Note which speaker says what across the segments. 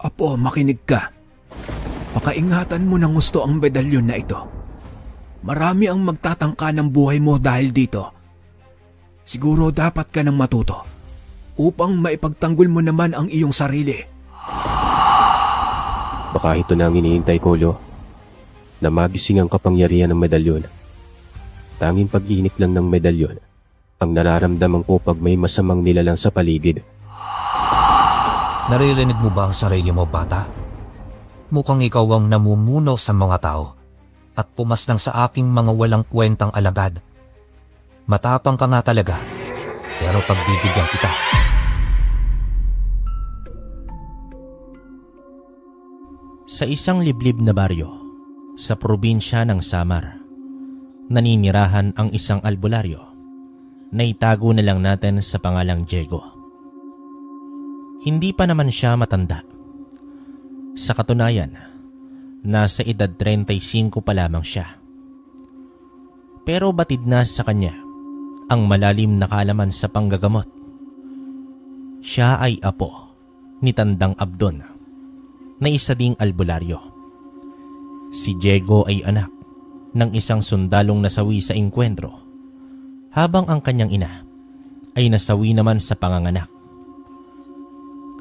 Speaker 1: Apo, makinig ka. Pakaingatan mo ng gusto ang medalyon na ito. Marami ang magtatangka ng buhay mo dahil dito. Siguro dapat ka nang matuto upang maipagtanggol mo naman ang iyong sarili.
Speaker 2: Baka ito na ang iniintay ko, Lo. Na magising ang kapangyarihan ng medalyon. Tanging pag-iinit lang ng medalyon ang nararamdaman ko pag may masamang nilalang sa paligid.
Speaker 3: Naririnig mo ba ang sarili mo, bata? Mukhang ikaw ang namumuno sa mga tao at pumaslang sa aking mga walang kwentang alagad. Matapang ka nga talaga, pero pagbibigyan kita.
Speaker 4: Sa isang liblib na baryo, sa probinsya ng Samar, naninirahan ang isang albularyo na itago na lang natin sa pangalang Diego. Hindi pa naman siya matanda. Sa katunayan, nasa edad 35 pa lamang siya. Pero batid na sa kanya ang malalim na kaalaman sa panggagamot. Siya ay apo ni Tandang Abdon na isa ding albularyo. Si Diego ay anak ng isang sundalong nasawi sa engkwentro, habang ang kanyang ina ay nasawi naman sa panganganak.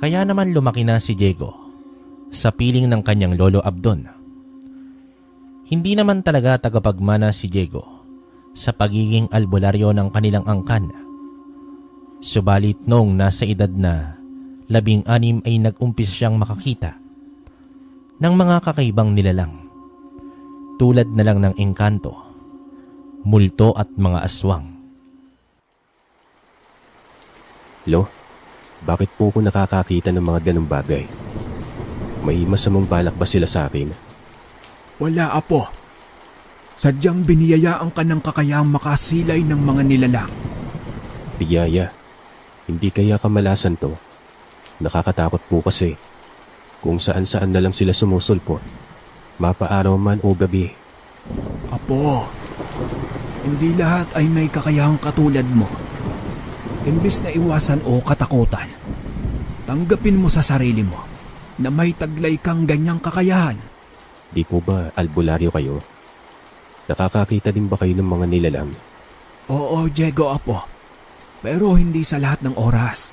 Speaker 4: Kaya naman lumaki na si Diego sa piling ng kanyang lolo Abdon. Hindi naman talaga tagapagmana si Diego sa pagiging albularyo ng kanilang angkan. Subalit noong nasa edad na 16 ay nag-umpisa siyang makakita ng mga kakaibang nilalang, tulad na lang ng engkanto, multo at mga aswang.
Speaker 2: Lo, bakit po ko nakakakita ng mga ganong bagay? May masamang balak ba sila sa akin?
Speaker 1: Wala, apo. Sadyang biniyayaan ka ng kakayahang makasilay ng mga nilalang.
Speaker 2: Biyaya, hindi kaya kamalasan to. Nakakatakot po kasi. Kung saan-saan na lang sila sumusulpot, mapaaraw man o gabi.
Speaker 1: Apo, hindi lahat ay may kakayahang katulad mo. Imbis na iwasan o katakutan, tanggapin mo sa sarili mo na may taglay kang ganyang kakayahan.
Speaker 2: Di po ba albularyo kayo? Nakakakita din ba kayo ng mga nilalang?
Speaker 1: Oo, Diego, apo. Pero hindi sa lahat ng oras.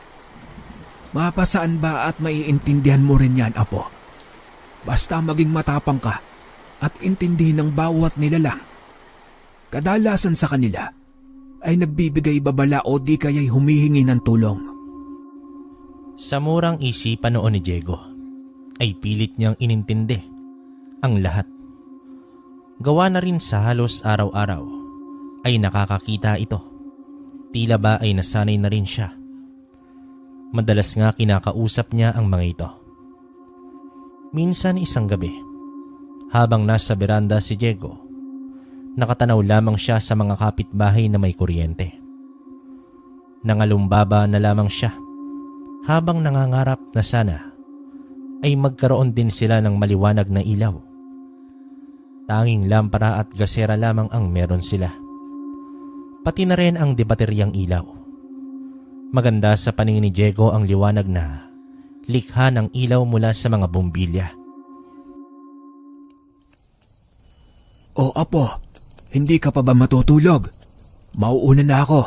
Speaker 1: Mapasaan ba at maiintindihan mo rin yan, apo? Basta maging matapang ka at intindihin ng bawat nilalang. Kadalasan sa kanila ay nagbibigay babala o di kaya'y humihingi ng tulong.
Speaker 4: Sa murang isipan noon ni Diego ay pilit niyang inintindi ang lahat. Gawa na rin sa halos araw-araw ay nakakakita ito. Tila ba ay nasanay na rin siya. Madalas nga kinakausap niya ang mga ito. Minsan isang gabi, habang nasa beranda si Diego, nakatanaw lamang siya sa mga kapitbahay na may kuryente. Nangalumbaba na lamang siya habang nangangarap na sana ay magkaroon din sila ng maliwanag na ilaw. Tanging lampara at gasera lamang ang meron sila. Pati na rin ang debateryang ilaw. Maganda sa paningin ni Diego ang liwanag na likha ng ilaw mula sa mga bumbilya.
Speaker 1: O apo, hindi ka pa ba matutulog? Mauuna na ako.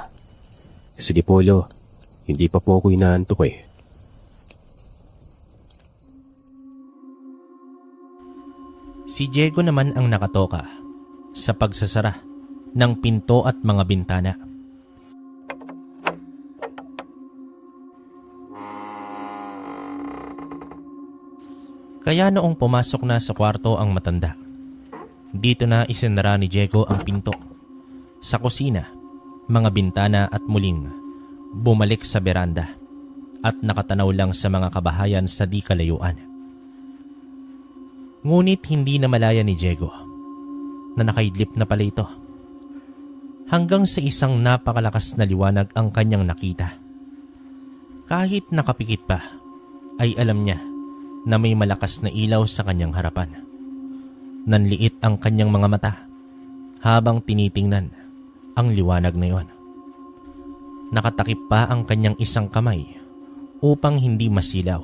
Speaker 2: Sige po, Lo. Hindi pa po ako inaantok eh.
Speaker 4: Si Diego naman ang nakatoka sa pagsasara ng pinto at mga bintana. Kaya noong pumasok na sa kwarto ang matanda, dito na isinara ni Diego ang pinto sa kusina, mga bintana at muling bumalik sa beranda at nakatanaw lang sa mga kabahayan sa di kalayuan. Ngunit hindi na malaya ni Diego na nakaidlip na pala ito. Hanggang sa isang napakalakas na liwanag ang kanyang nakita. Kahit nakapikit pa, ay alam niya na may malakas na ilaw sa kanyang harapan. Nanliit ang kanyang mga mata habang tinitingnan ang liwanag na iyon. Nakatakip pa ang kanyang isang kamay upang hindi masilaw.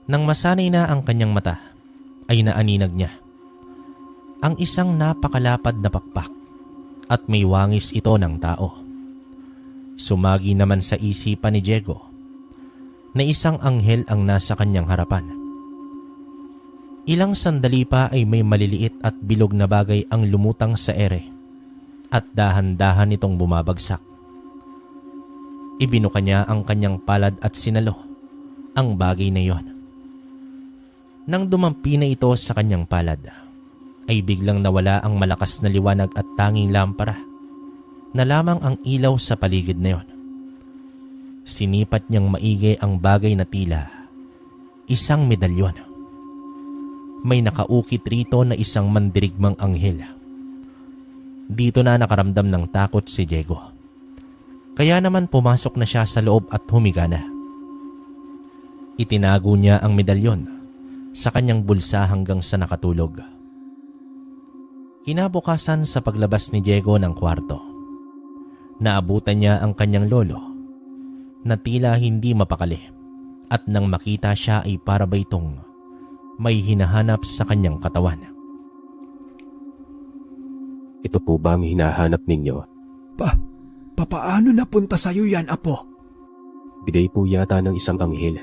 Speaker 4: Nang masanay na ang kanyang mata, ay naaninag niya ang isang napakalapad na pakpak at may wangis ito ng tao. Sumagi naman sa isipan ni Diego na isang anghel ang nasa kanyang harapan. Ilang sandali pa ay may maliliit at bilog na bagay ang lumutang sa ere at dahan-dahan itong bumabagsak. Ibinuka niya ang kanyang palad at sinalo ang bagay na iyon. Nang dumampi na ito sa kanyang palad, ay biglang nawala ang malakas na liwanag at tanging lampara na lamang ang ilaw sa paligid na iyon. Sinipat niyang maigi ang bagay na tila isang medalyon. May nakaukit rito na isang mandirigmang anghel. Dito na nakaramdam ng takot si Diego. Kaya naman pumasok na siya sa loob at humiga na. Itinago niya ang medalyon sa kanyang bulsa hanggang sa nakatulog. Kinabukasan sa paglabas ni Diego ng kwarto, naabutan niya ang kanyang lolo na tila hindi mapakali at nang makita siya ay para ba itong may hinahanap sa kanyang katawan.
Speaker 2: Ito po ba ang hinahanap ninyo?
Speaker 1: Papaano napunta sa'yo yan, Apo?
Speaker 2: Bigay po yata ng isang anghel.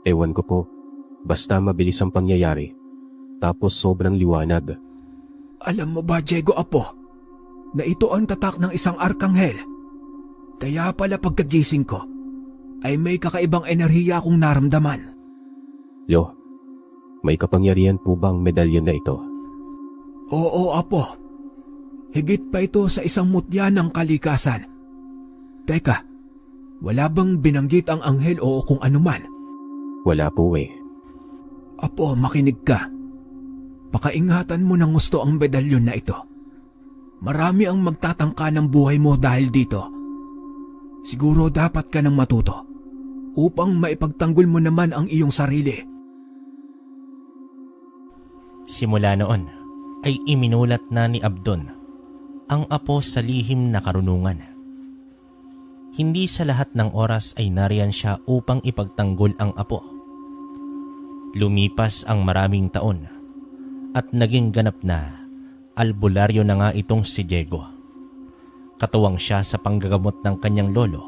Speaker 2: Ewan ko po, basta mabilis ang pangyayari. Tapos sobrang liwanag.
Speaker 1: Alam mo ba, Diego, Apo, na ito ang tatak ng isang arkanghel? Kaya pala pagkagising ko, ay may kakaibang enerhiya akong naramdaman.
Speaker 2: Lo, may kapangyarihan po bang medalyon na ito?
Speaker 1: Oo, Apo. Higit pa ito sa isang mutya ng kalikasan. Teka, wala bang binanggit ang anghel o kung anuman?
Speaker 2: Wala po eh.
Speaker 1: Apo, makinig ka. Pakaingatan mo ng gusto ang medalyon na ito. Marami ang magtatangka ng buhay mo dahil dito. Siguro dapat ka nang matuto upang maipagtanggol mo naman ang iyong sarili.
Speaker 4: Simula noon ay iminulat na ni Abdon ang apo sa lihim na karunungan. Hindi sa lahat ng oras ay nariyan siya upang ipagtanggol ang apo. Lumipas ang maraming taon at naging ganap na albularyo na nga itong si Diego. Katuwang siya sa panggagamot ng kanyang lolo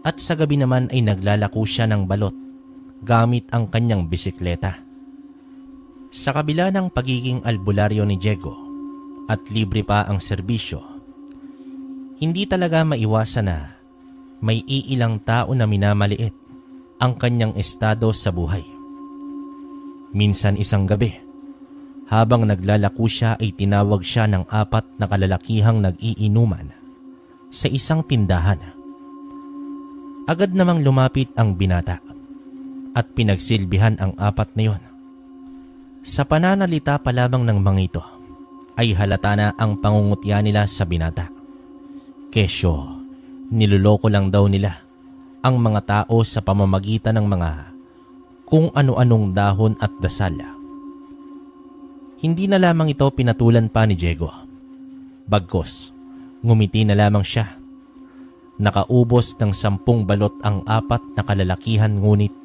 Speaker 4: at sa gabi naman ay naglalako siya ng balot gamit ang kanyang bisikleta. Sa kabila ng pagiging albularyo ni Diego at libre pa ang serbisyo, hindi talaga maiwasan na may iilang tao na minamaliit ang kanyang estado sa buhay. Minsan isang gabi, habang naglalako siya ay tinawag siya ng 4 na kalalakihang nag-iinuman sa isang tindahan. Agad namang lumapit ang binata at pinagsilbihan ang 4 na yon. Sa pananalita pa lamang ng mga ito ay halata na ang pangungutya nila sa binata. Kesyo, niloloko lang daw nila ang mga tao sa pamamagitan ng mga kung ano-anong dahon at dasal. Hindi na lamang ito pinatulan pa ni Diego. Bagkus, ngumiti na lamang siya. Nakaubos ng 10 balot ang 4 na kalalakihan ngunit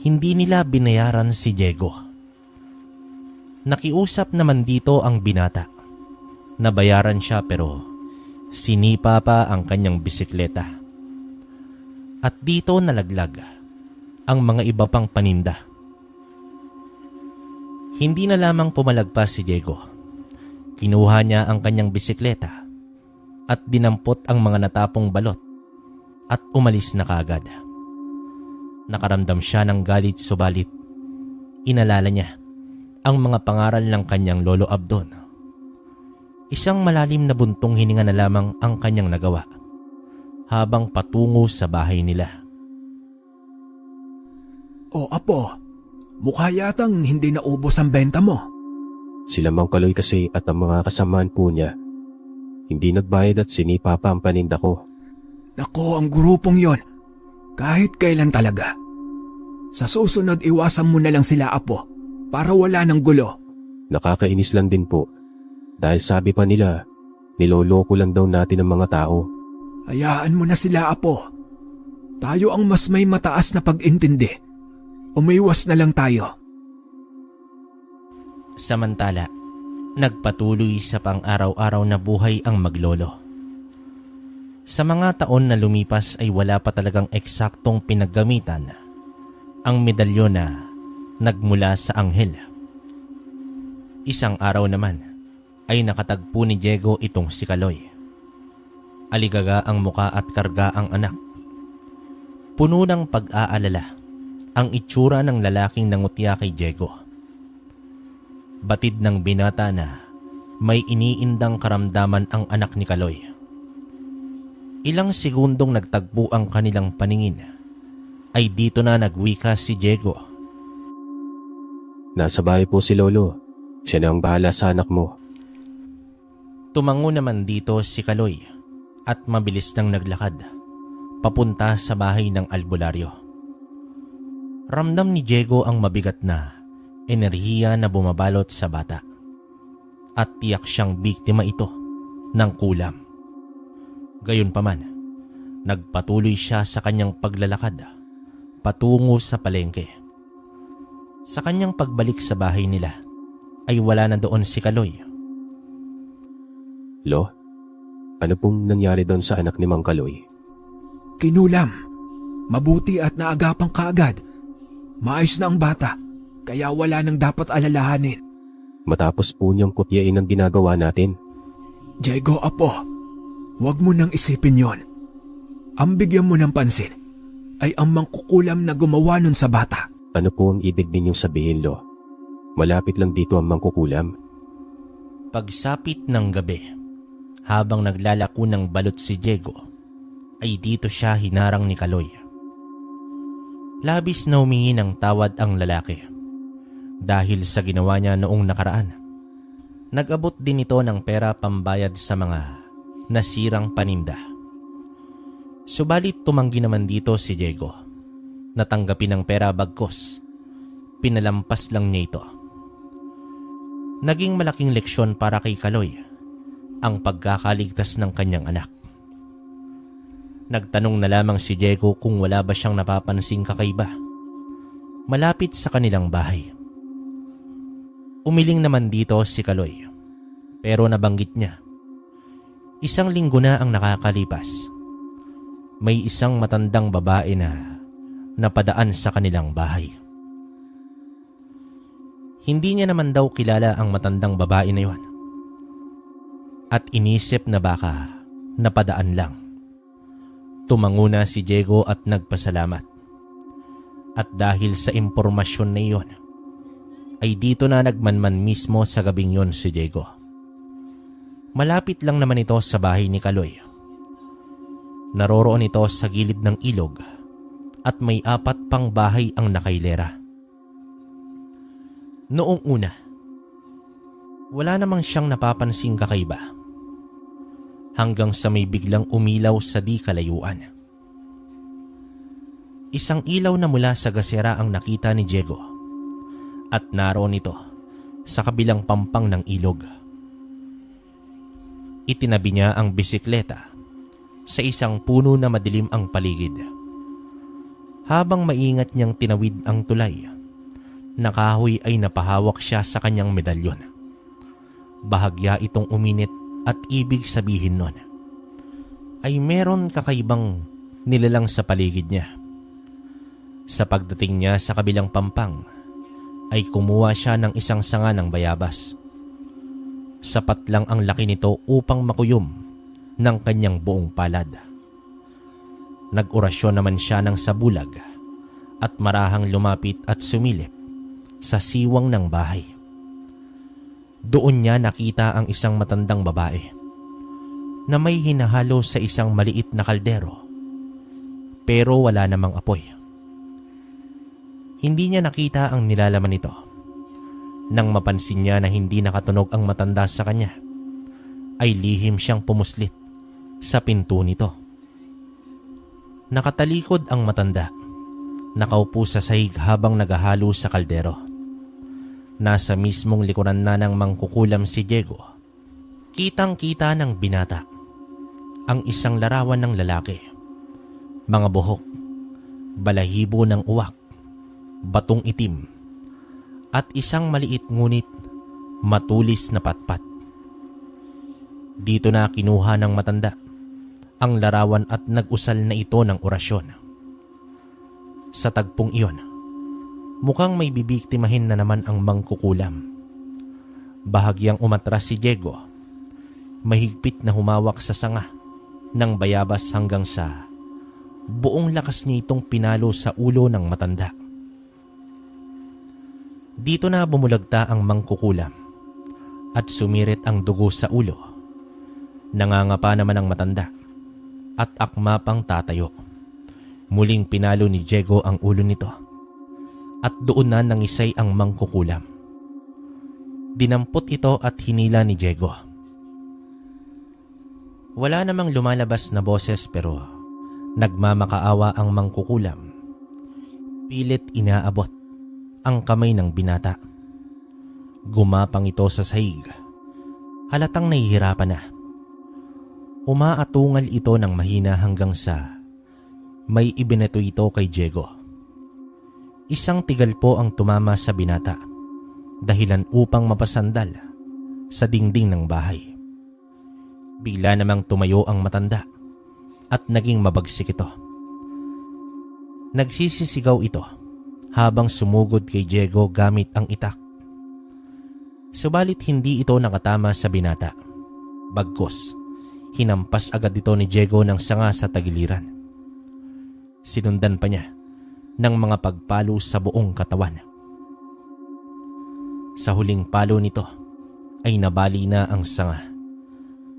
Speaker 4: hindi nila binayaran si Diego. Nakiusap naman dito ang binata. Nabayaran siya pero sinipa pa ang kanyang bisikleta. At dito nalaglag ang mga iba pang paninda. Hindi na lamang pumalagpas si Diego. Kinuha niya ang kanyang bisikleta at dinampot ang mga natapong balot at umalis na kaagad. Nakaramdam siya ng galit subalit inalala niya ang mga pangaral ng kanyang lolo Abdon. Isang malalim na buntong hininga na lamang ang kanyang nagawa habang patungo sa bahay nila.
Speaker 1: O Apo, mukha yatang hindi naubos ang benta mo.
Speaker 2: Sila Mang Kaloy kasi at ang mga kasamaan po niya, hindi nagbayad at sinipa pa ang paninda ko.
Speaker 1: Nako, ang grupong yon, kahit kailan talaga. Sa susunod iwasan mo na lang sila, Apo, para wala ng gulo.
Speaker 2: Nakakainis lang din po. Dahil sabi pa nila, niloloko lang daw natin ang mga tao.
Speaker 1: Hayaan mo na sila, Apo. Tayo ang mas may mataas na pag-intindi. O umiwas na lang tayo.
Speaker 4: Samantala, nagpatuloy sa pang-araw-araw na buhay ang maglolo. Sa mga taon na lumipas ay wala pa talagang eksaktong pinaggamitan ang medalyon na nagmula sa anghel. Isang araw naman ay nakatagpo ni Diego itong si Kaloy. Aligaga ang muka at karga ang anak. Puno ng pag-aalala ang itsura ng lalaking nangutya kay Diego. Batid ng binata na may iniindang karamdaman ang anak ni Kaloy. Ilang segundong nagtagpo ang kanilang paningin ay dito na nagwika si Diego.
Speaker 2: Nasa bahay po si Lolo. Siya na ang bahala sa anak mo.
Speaker 4: Tumango naman dito si Kaloy at mabilis nang naglakad papunta sa bahay ng albularyo. Ramdam ni Diego ang mabigat na enerhiya na bumabalot sa bata at tiyak siyang biktima ito ng kulam. Gayunpaman, nagpatuloy siya sa kanyang paglalakad patungo sa palengke. Sa kanyang pagbalik sa bahay nila ay wala na doon si Kaloy.
Speaker 2: Lo, ano pong nangyari doon sa anak ni Mang Kaloy?
Speaker 1: Kinulam. Mabuti at naagapang kaagad. Maayos na ang bata, kaya wala nang dapat alalahanin.
Speaker 2: Matapos po niyang kutyain ang ginagawa natin.
Speaker 1: Diego, apo, huwag mo nang isipin yon. Ang bigyan mo ng pansin ay ang mangkukulam na gumawa nun sa bata.
Speaker 2: Ano po ang ibig ninyong sabihin, Lo? Malapit lang dito ang mangkukulam.
Speaker 4: Pagsapit ng gabi, habang naglalako ng balot si Diego, ay dito siya hinarang ni Kaloy. Labis na humingi ng tawad ang lalaki dahil sa ginawa niya noong nakaraan. Nag-abot din ito ng pera pambayad sa mga nasirang paninda. Subalit tumanggi naman dito si Diego. Natanggapin ang pera bagkos. Pinalampas lang niya ito. Naging malaking leksyon para kay Kaloy ang pagkakaligtas ng kanyang anak. Nagtanong na lamang si Diego kung wala ba siyang napapansing kakaiba malapit sa kanilang bahay. Umiling naman dito si Kaloy, pero nabanggit niya, 1 linggo na ang nakakalipas. May isang matandang babae na napadaan sa kanilang bahay. Hindi niya naman daw kilala ang matandang babae na yon at inisip na baka napadaan lang. Tumango na si Diego at nagpasalamat. At dahil sa impormasyon na iyon, ay dito na nagmanman mismo sa gabing yon si Diego. Malapit lang naman ito sa bahay ni Kaloy. Naroroon ito sa gilid ng ilog at may 4 pang bahay ang nakailera. Noong una, wala namang siyang napapansing kakaiba hanggang sa may biglang umilaw sa di kalayuan. Isang ilaw na mula sa gasera ang nakita ni Diego at naroon ito sa kabilang pampang ng ilog. Itinabi niya ang bisikleta sa isang puno na madilim ang paligid. Habang maingat niyang tinawid ang tulay, nakahoy ay napahawak siya sa kanyang medalyon. Bahagya itong uminit at ibig sabihin nun ay meron kakaibang nilalang sa paligid niya. Sa pagdating niya sa kabilang pampang ay kumuha siya ng isang sanga ng bayabas. Sapat lang ang laki nito upang makuyom ng kanyang buong palad. Nag-orasyon naman siya ng sabulag at marahang lumapit at sumilip sa siwang ng bahay. Doon niya nakita ang isang matandang babae na may hinahalo sa isang maliit na kaldero pero wala namang apoy. Hindi niya nakita ang nilalaman nito. Nang mapansin niya na hindi nakatunog ang matanda sa kanya, ay lihim siyang pumuslit sa pinto nito. Nakatalikod ang matanda, nakaupo sa sahig habang naghahalo sa kaldero. Nasa mismong likuran na ng mangkukulam si Diego. Kitang-kita ng binata ang isang larawan ng lalaki. Mga buhok, balahibo ng uwak, batong itim, at isang maliit ngunit matulis na patpat. Dito na kinuha ng matanda ang larawan at nag-usal na ito ng orasyon. Sa tagpong iyon, mukhang may bibiktimahin na naman ang mangkukulam. Bahagyang umatras si Diego, mahigpit na humawak sa sanga ng bayabas hanggang sa buong lakas niya itong pinalo sa ulo ng matanda. Dito na bumulagta ang mangkukulam at sumirit ang dugo sa ulo. Nangangapa naman ang matanda at akma pang tatayo. Muling pinalo ni Diego ang ulo nito at doon na nangisay ang mangkukulam. Dinampot ito at hinila ni Diego. Wala namang lumalabas na boses pero nagmamakaawa ang mangkukulam. Pilit inaabot ang kamay ng binata. Gumapang ito sa sahig. Halatang nahihirapan na. Umaatungal ito ng mahina hanggang sa may ibinato ito kay Diego. Isang tigal po ang tumama sa binata, dahilan upang mapasandal sa dingding ng bahay. Bigla namang tumayo ang matanda at naging mabagsik ito. Nagsisisigaw ito habang sumugod kay Diego gamit ang itak. Subalit hindi ito nakatama sa binata. Bagkus, hinampas agad ito ni Diego ng sanga sa tagiliran. Sinundan pa niya ng mga pagpalo sa buong katawan. Sa huling palo nito ay nabali na ang sanga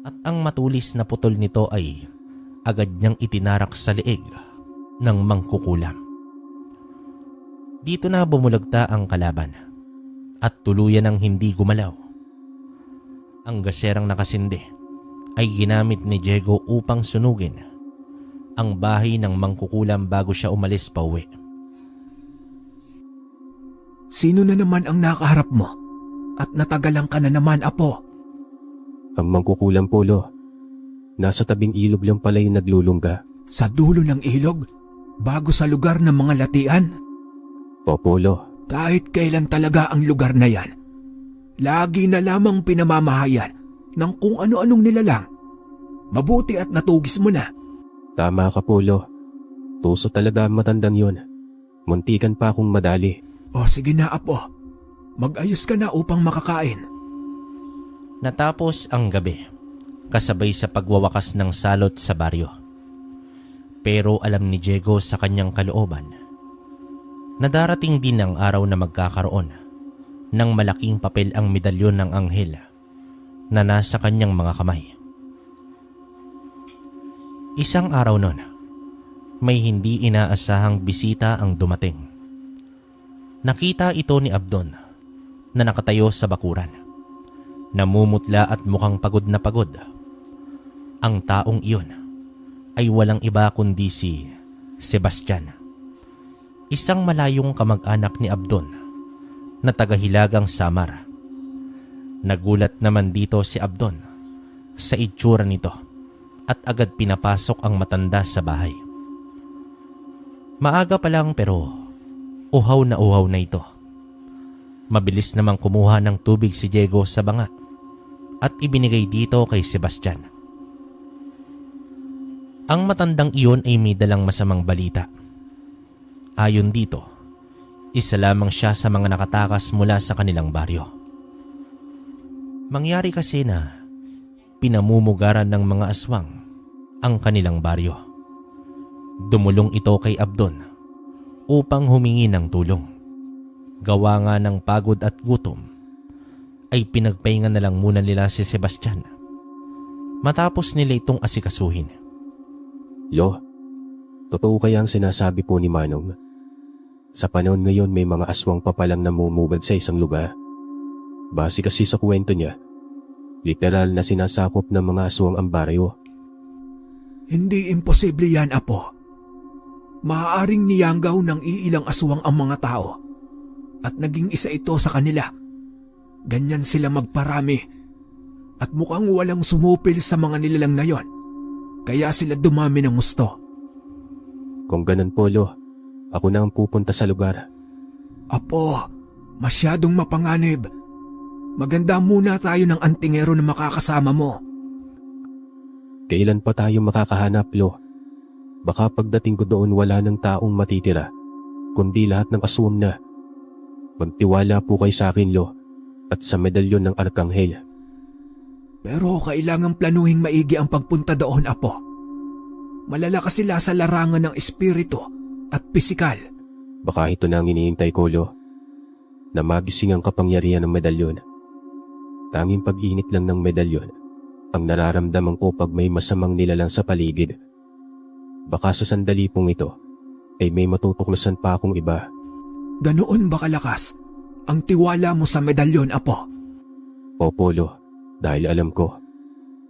Speaker 4: at ang matulis na putol nito ay agad niyang itinarak sa leeg ng mangkukulam. Dito na bumulagta ang kalaban at tuluyan ng hindi gumalaw. Ang gaserang nakasindi ay ginamit ni Diego upang sunugin ang bahay ng mangkukulam bago siya umalis pauwi.
Speaker 1: Sino na naman ang nakaharap mo? At natagalan ka na naman, Apo.
Speaker 2: Ang mangkukulam, Polo. Nasa tabing ilog lang pala yung naglulungga.
Speaker 1: Sa dulo ng ilog? Bago sa lugar ng mga latian?
Speaker 2: O, Polo.
Speaker 1: Kahit kailan talaga ang lugar na yan, lagi na lamang pinamamahayan ng kung ano-anong nilalang. Mabuti at natugis mo na.
Speaker 2: Tama ka, Polo. Tuso talaga ang matandang yon. Muntikan pa akong madali.
Speaker 1: O sige na, Apo. Mag-ayos ka na upang makakain.
Speaker 4: Natapos ang gabi, kasabay sa pagwawakas ng salot sa baryo. Pero alam ni Diego sa kanyang kalooban na darating din ang araw na magkakaroon ng malaking papel ang medalyon ng anghel na nasa kanyang mga kamay. Isang araw nun, may hindi inaasahang bisita ang dumating. Nakita ito ni Abdon na nakatayo sa bakuran. Namumutla at mukhang pagod na pagod. Ang taong iyon ay walang iba kundi si Sebastian, isang malayong kamag-anak ni Abdon na taga-Hilagang Samar. Nagulat naman dito si Abdon sa itsura nito at agad pinapasok ang matanda sa bahay. Maaga pa lang pero uhaw na ito. Mabilis namang kumuha ng tubig si Diego sa banga at ibinigay dito kay Sebastian. Ang matandang iyon ay may dalang masamang balita. Ayon dito, isa lamang siya sa mga nakatakas mula sa kanilang baryo. Mangyari kasi na pinamumugaran ng mga aswang ang kanilang baryo. Dumulong ito kay Abdon upang humingi ng tulong. Gawa nga ng pagod at gutom, ay pinagpahinga na lang muna nila si Sebastian matapos nila itong asikasuhin.
Speaker 2: Lo, totoo kaya ang sinasabi po ni Manong? Sa panahon ngayon may mga aswang pa palang namumugad sa isang lugar. Base kasi sa kwento niya, literal na sinasakop ng mga aswang ang baryo.
Speaker 1: Hindi imposible yan, Apo. Maaaring niyanggaw ng iilang aswang ang mga tao at naging isa ito sa kanila. Ganyan sila magparami at mukhang walang sumupil sa mga nilalang na yon. Kaya sila dumami ng gusto.
Speaker 2: Kung ganun po, Lo, ako na ang pupunta sa lugar.
Speaker 1: Apo, masyadong mapanganib. Maganda muna tayo ng antingero na makakasama mo.
Speaker 2: Kailan pa tayo makakahanap, Lo? Baka pagdating ko doon wala ng taong matitira, kundi lahat ng aswang na. Magtiwala po kay sa akin, Lo, at sa medalyon ng Arkanghel.
Speaker 1: Pero kailangang planuhing maigi ang pagpunta doon, Apo. Malalakas sila sa larangan ng espiritu at pisikal.
Speaker 2: Baka ito na ang iniintay ko, Lo, na magising ang kapangyarihan ng medalyon. Tanging pag-init lang ng medalyon ang nararamdaman ko pag may masamang nilalang sa paligid. Baka sa sandali pong ito ay may matutuklasan pa akong iba.
Speaker 1: Ganoon ba kalakas ang tiwala mo sa medalyon, Apo?
Speaker 2: Opo, Lo, dahil alam ko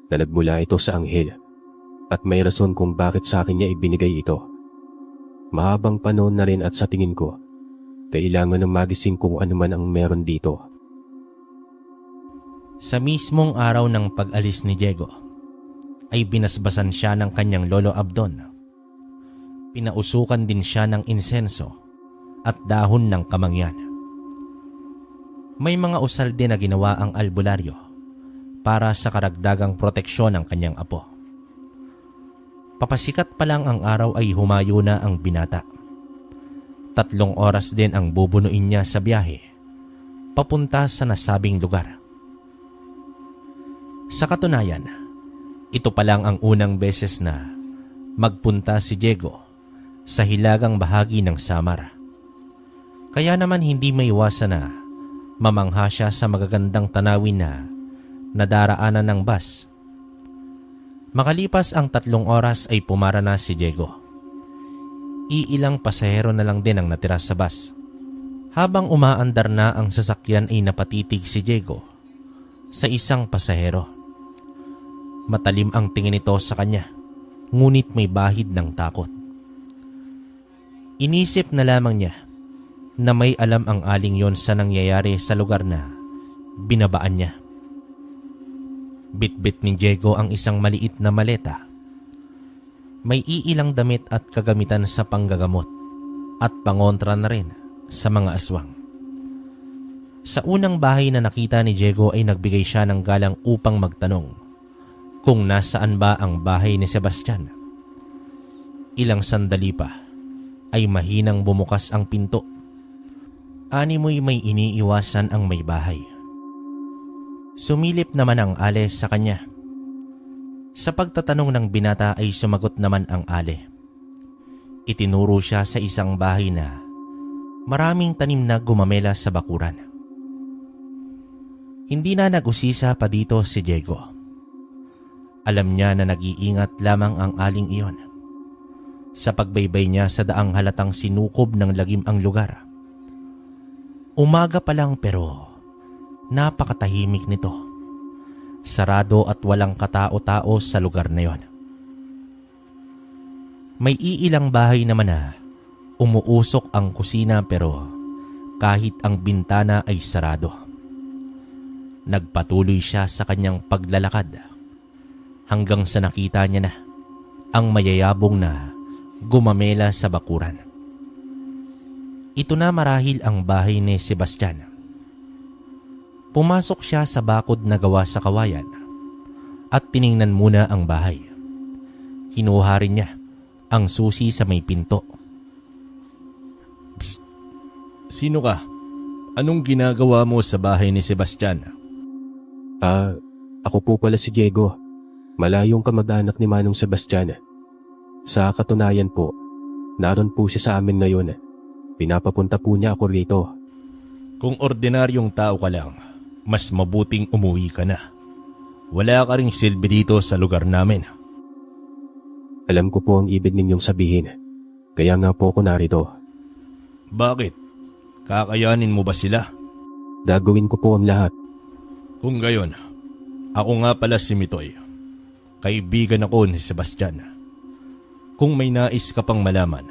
Speaker 2: na nagmula ito sa anghel at may rason kung bakit sa akin niya ibinigay ito. Mahabang panahon na rin at sa tingin ko, kailangan ng magising kung ano man ang meron dito.
Speaker 4: Sa mismong araw ng pag-alis ni Diego, ay binasbasan siya ng kanyang lolo Abdon. Pinausukan din siya ng insenso at dahon ng kamangyan. May mga usal din na ginawa ang albularyo para sa karagdagang proteksyon ng kanyang apo. Papasikat pa lang ang araw ay humayo na ang binata. 3 oras din ang bubunuin niya sa biyahe papunta sa nasabing lugar. Sa katunayan, ito pa lang ang unang beses na magpunta si Diego sa hilagang bahagi ng Samar. Kaya naman hindi may iwasan na mamangha siya sa magagandang tanawin na nadaraanan ng bus. Makalipas ang 3 oras ay pumara na si Diego. Iilang pasahero na lang din ang natira sa bus. Habang umaandar na ang sasakyan ay napatitig si Diego sa isang pasahero. Matalim ang tingin nito sa kanya, ngunit may bahid ng takot. Inisip na lamang niya na may alam ang aling yon sa nangyayari sa lugar na binabaan niya. Bitbit ni Diego ang isang maliit na maleta. May iilang damit at kagamitan sa panggagamot at pangontra na rin sa mga aswang. Sa unang bahay na nakita ni Diego ay nagbigay siya ng galang upang magtanong kung nasaan ba ang bahay ni Sebastian. Ilang sandali pa ay mahinang bumukas ang pinto. Animoy may iniiwasan ang may bahay. Sumilip naman ang ale sa kanya. Sa pagtatanong ng binata ay sumagot naman ang ale. Itinuro siya sa isang bahay na maraming tanim na gumamela sa bakuran. Hindi na nag-usisa pa dito si Diego. Alam niya na nag-iingat lamang ang aling iyon. Sa pagbaybay niya sa daang halatang sinukob ng lagim ang lugar. Umaga pa lang pero napakatahimik nito. Sarado at walang katao-tao sa lugar na yon. May iilang bahay naman na umuusok ang kusina pero kahit ang bintana ay sarado. Nagpatuloy siya sa kanyang paglalakad hanggang sa nakita niya na ang mayayabong na gumamela sa bakuran. Ito na marahil ang bahay ni Sebastian. Pumasok siya sa bakod na gawa sa kawayan at tiningnan muna ang bahay. Kinuha rin niya ang susi sa may pinto.
Speaker 5: Psst! Sino ka? Anong ginagawa mo sa bahay ni Sebastian?
Speaker 2: Ako po pala si Diego. Malayong kamag-anak ni Manong Sebastian. Sa katunayan po, naroon po siya sa amin ngayon. Pinapapunta po niya ako rito.
Speaker 5: Kung ordinaryong tao ka lang, mas mabuting umuwi ka na. Wala ka ring silbi dito sa lugar namin.
Speaker 2: Alam ko po ang ibig ninyong sabihin. Kaya nga po ako narito.
Speaker 5: Bakit? Kakayanin mo ba sila?
Speaker 2: Gagawin ko po ang lahat.
Speaker 5: Kung gayon, ako nga pala si Mitoy. Kaibigan ako ni Sebastian. Kung may nais ka pang malaman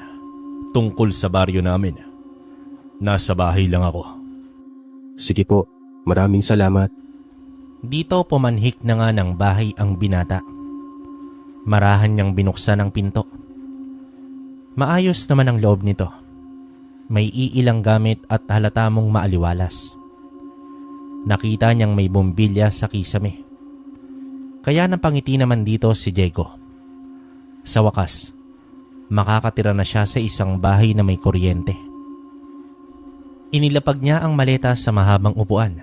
Speaker 5: tungkol sa baryo namin, nasa bahay lang ako.
Speaker 2: Sige po, maraming salamat.
Speaker 4: Dito pumanhik na nga ng bahay ang binata. Marahan niyang binuksan ang pinto. Maayos naman ang loob nito. May iilang gamit at halata mong maaliwalas. Nakita niyang may bombilya sa kisame. Kaya napangiti naman dito si Diego. Sa wakas, makakatira na siya sa isang bahay na may kuryente. Inilapag niya ang maleta sa mahabang upuan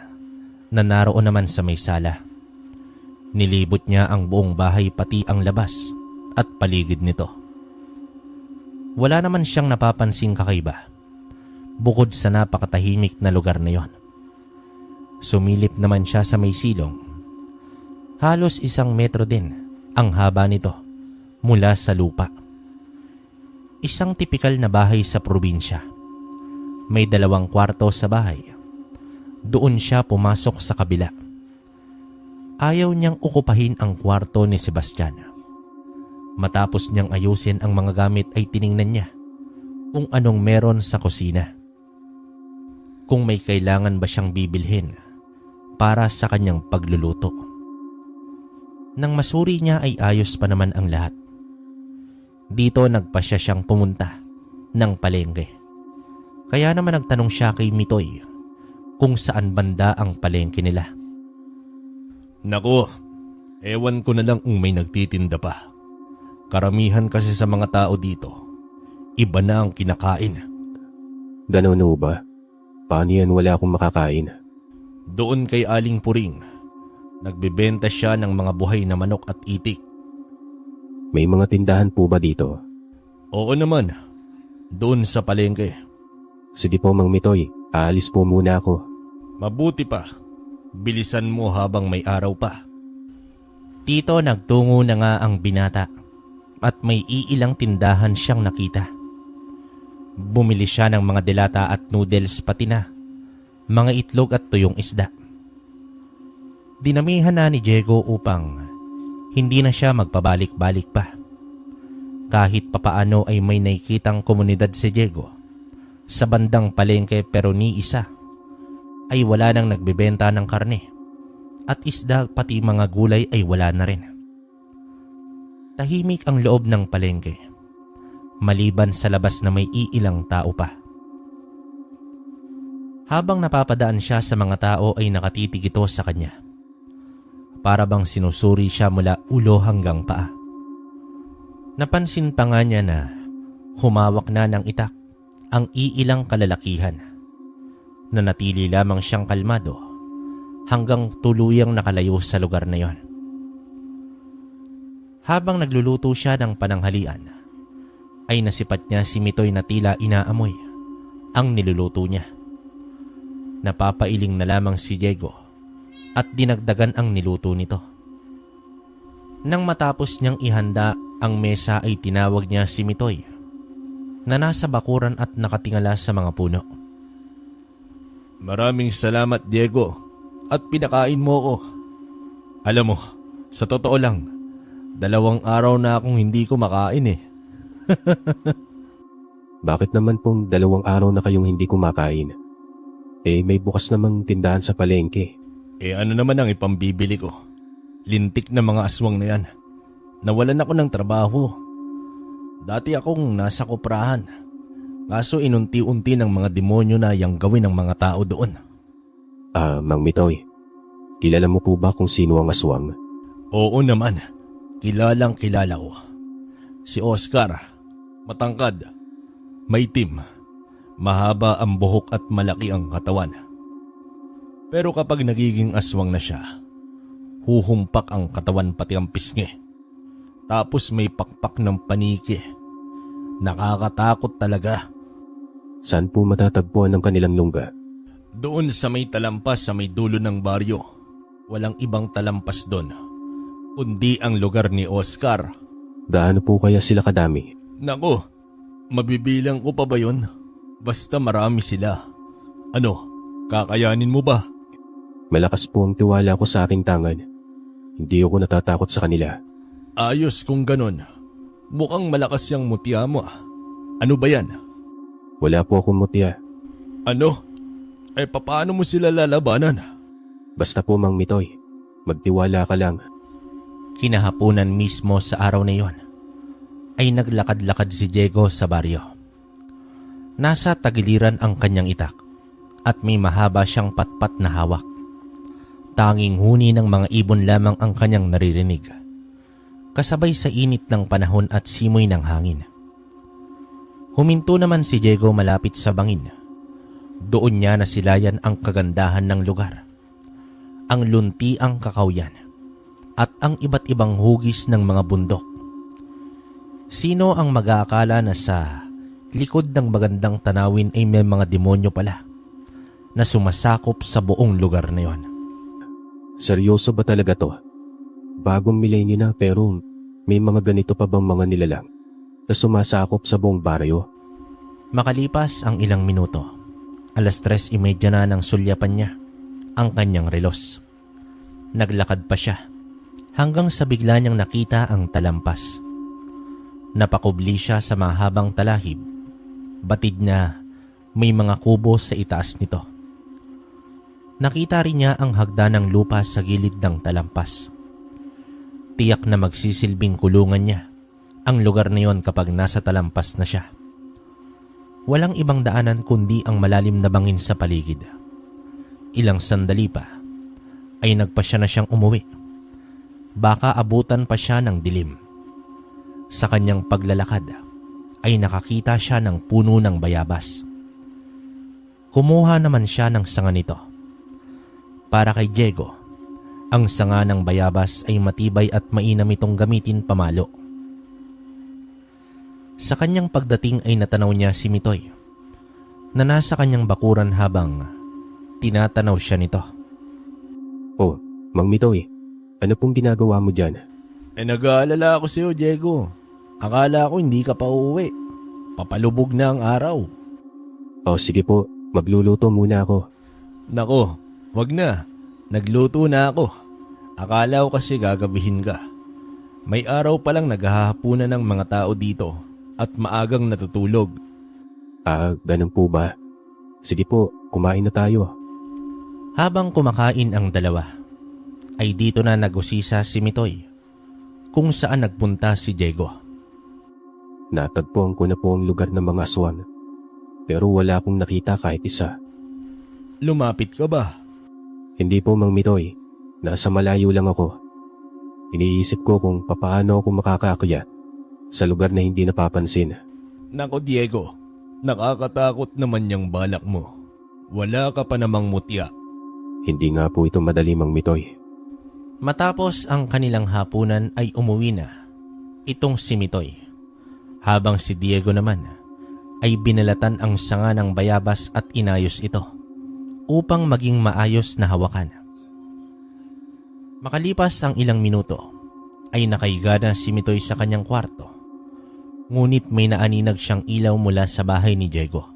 Speaker 4: na naroon naman sa may sala. Nilibot niya ang buong bahay pati ang labas at paligid nito. Wala naman siyang napapansing kakaiba bukod sa napakatahimik na lugar na yon. Sumilip naman siya sa may silong. Halos 1 metro din ang haba nito mula sa lupa. Isang tipikal na bahay sa probinsya. May 2 kwarto sa bahay. Doon siya pumasok sa kabila. Ayaw niyang okupahin ang kwarto ni Sebastian. Matapos niyang ayusin ang mga gamit ay tiningnan niya kung anong meron sa kusina. Kung may kailangan ba siyang bibilhin para sa kanyang pagluluto. Nang masuri niya ay ayos pa naman ang lahat. Dito nagpasya siyang pumunta ng palengke. Kaya naman nagtanong siya kay Mitoy kung saan banda ang palengke nila.
Speaker 5: Naku, ewan ko na lang kung may nagtitinda pa. Karamihan kasi sa mga tao dito, iba na ang kinakain.
Speaker 2: Ganon o ba? Paano yan wala akong makakain?
Speaker 5: Doon kay Aling Puring, nagbebenta siya ng mga buhay na manok at itik.
Speaker 2: May mga tindahan po ba dito?
Speaker 5: Oo naman, doon sa palengke.
Speaker 2: Sige po Mang Mitoy, aalis po muna ako.
Speaker 5: Mabuti pa, bilisan mo habang may araw pa.
Speaker 4: Dito nagtungo na nga ang binata at may iilang tindahan siyang nakita. Bumili siya ng mga delata at noodles pati na mga itlog at tuyong isda. Dinamihan na ni Diego upang hindi na siya magpabalik-balik pa. Kahit papaano ay may nakikitang komunidad si Diego sa bandang palengke, pero ni isa ay wala nang nagbebenta ng karne at isda pati mga gulay ay wala na rin. Tahimik ang loob ng palengke, maliban sa labas na may iilang tao pa. Habang napapadaan siya sa mga tao ay nakatitig ito sa kanya. Para bang sinusuri siya mula ulo hanggang paa. Napansin pa nga niya na humawak na ng itak ang iilang kalalakihan. Nanatili lamang siyang kalmado hanggang tuluyang nakalayo sa lugar na yon. Habang nagluluto siya ng pananghalian, ay nasipat niya si Mitoy na tila inaamoy ang niluluto niya. Napapailing na lamang si Diego at dinagdagan ang niluto nito. Nang matapos niyang ihanda ang mesa ay tinawag niya si Mitoy na nasa bakuran at nakatingala sa mga puno.
Speaker 5: Maraming salamat Diego at pinakain mo ko. Alam mo, sa totoo lang, 2 araw na akong hindi ko makain eh.
Speaker 2: Bakit naman pong 2 araw na kayong hindi kumakain? Eh may bukas namang tindahan sa palengke.
Speaker 5: Eh ano naman ang ipambibili ko? Lintik na mga aswang na yan. Nawalan ako ng trabaho. Dati akong nasa koprahan. Kaso inunti-unti ng mga demonyo na yang gawin ng mga tao doon.
Speaker 2: Mang Mitoy, kilala mo po ba kung sino ang aswang?
Speaker 5: Oo naman, kilalang kilala ko. Si Oscar, matangkad, maitim, mahaba ang buhok at malaki ang katawan. Pero kapag nagiging aswang na siya, huhumpak ang katawan pati ang pisngi. Tapos may pakpak ng paniki. Nakakatakot talaga.
Speaker 2: Saan po matatagpuan ang kanilang lungga?
Speaker 5: Doon sa may talampas sa may dulo ng baryo. Walang ibang talampas doon, kundi ang lugar ni Oscar.
Speaker 2: Gaano po kaya sila kadami?
Speaker 5: Naku, mabibilang ko pa ba yun? Basta marami sila. Ano, kakayanin mo ba?
Speaker 2: Malakas po ang tiwala ko sa aking tangan. Hindi ako natatakot sa kanila.
Speaker 5: Ayos kung ganon. Mukhang malakas yung mutya mo. Ano ba yan?
Speaker 2: Wala po akong mutya.
Speaker 5: Ano? Eh paano mo sila lalabanan?
Speaker 2: Basta po Mang Mitoy, magtiwala ka lang.
Speaker 4: Kinahapunan mismo sa araw na yon ay naglakad-lakad si Diego sa baryo. Nasa tagiliran ang kanyang itak at may mahaba siyang patpat na hawak. Tanging huni ng mga ibon lamang ang kanyang naririnig, kasabay sa init ng panahon at simoy ng hangin. Huminto naman si Diego malapit sa bangin. Doon niya nasilayan ang kagandahan ng lugar, ang luntiang kakawyan, at ang iba't ibang hugis ng mga bundok. Sino ang mag-aakala na sa likod ng magandang tanawin ay may mga demonyo pala na sumasakop sa buong lugar na yon?
Speaker 2: Seryoso ba talaga to? Bagong milenyo na pero may mga ganito pa bang mga nilalang na sumasakop sa buong baryo?
Speaker 4: Makalipas ang ilang minuto, 3:30 na nang sulyapan niya ang kanyang relos. Naglakad pa siya hanggang sa bigla niyang nakita ang talampas. Napakubli siya sa mahabang talahib, batid na may mga kubo sa itaas nito. Nakita rin niya ang hagdanang lupa sa gilid ng talampas. Tiyak na magsisilbing kulungan niya ang lugar na yon kapag nasa talampas na siya. Walang ibang daanan kundi ang malalim na bangin sa paligid. Ilang sandali pa ay nagpasya na siyang umuwi. Baka abutan pa siya ng dilim. Sa kanyang paglalakad ay nakakita siya ng puno ng bayabas. Kumuha naman siya ng sanga nito. Para kay Diego, ang sanga ng bayabas ay matibay at mainam itong gamitin pamalo. Sa kanyang pagdating ay natanaw niya si Mitoy na nasa kanyang bakuran habang tinatanaw siya nito.
Speaker 2: Oh, Mang Mitoy, ano pong ginagawa mo dyan?
Speaker 5: Nag-aalala ako sa'yo, Diego. Akala ko hindi ka pa uuwi. Papalubog na ang araw.
Speaker 2: Oh, sige po, magluluto muna ako.
Speaker 5: Nako, wag na. Nagluto na ako. Akala ko kasi gagabihin ka. May araw pa lang naghahapunan ng mga tao dito at maagang natutulog.
Speaker 2: Ganun po ba? Sige po, kumain na tayo.
Speaker 4: Habang kumakain ang dalawa, ay dito na nag-usisa si Mitoy kung saan nagpunta si Diego.
Speaker 2: Natagpuan ko na po ang lugar ng mga aswang, pero wala akong nakita kahit isa.
Speaker 5: Lumapit ka ba?
Speaker 2: Hindi po, Mang Mitoy. Nasa malayo lang ako. Iniisip ko kung papaano ako makakaakyat sa lugar na hindi napapansin.
Speaker 5: Nako Diego, nakakatakot naman yung balak mo. Wala ka pa namang mutya.
Speaker 2: Hindi nga po ito madali, Mang Mitoy.
Speaker 4: Matapos ang kanilang hapunan ay umuwi na itong si Mitoy, habang si Diego naman ay binalatan ang sanga ng bayabas at inayos ito upang maging maayos na hawakan. Makalipas ang ilang minuto ay nakahiga na si Mitoy sa kanyang kwarto, ngunit may naaninag siyang ilaw mula sa bahay ni Diego.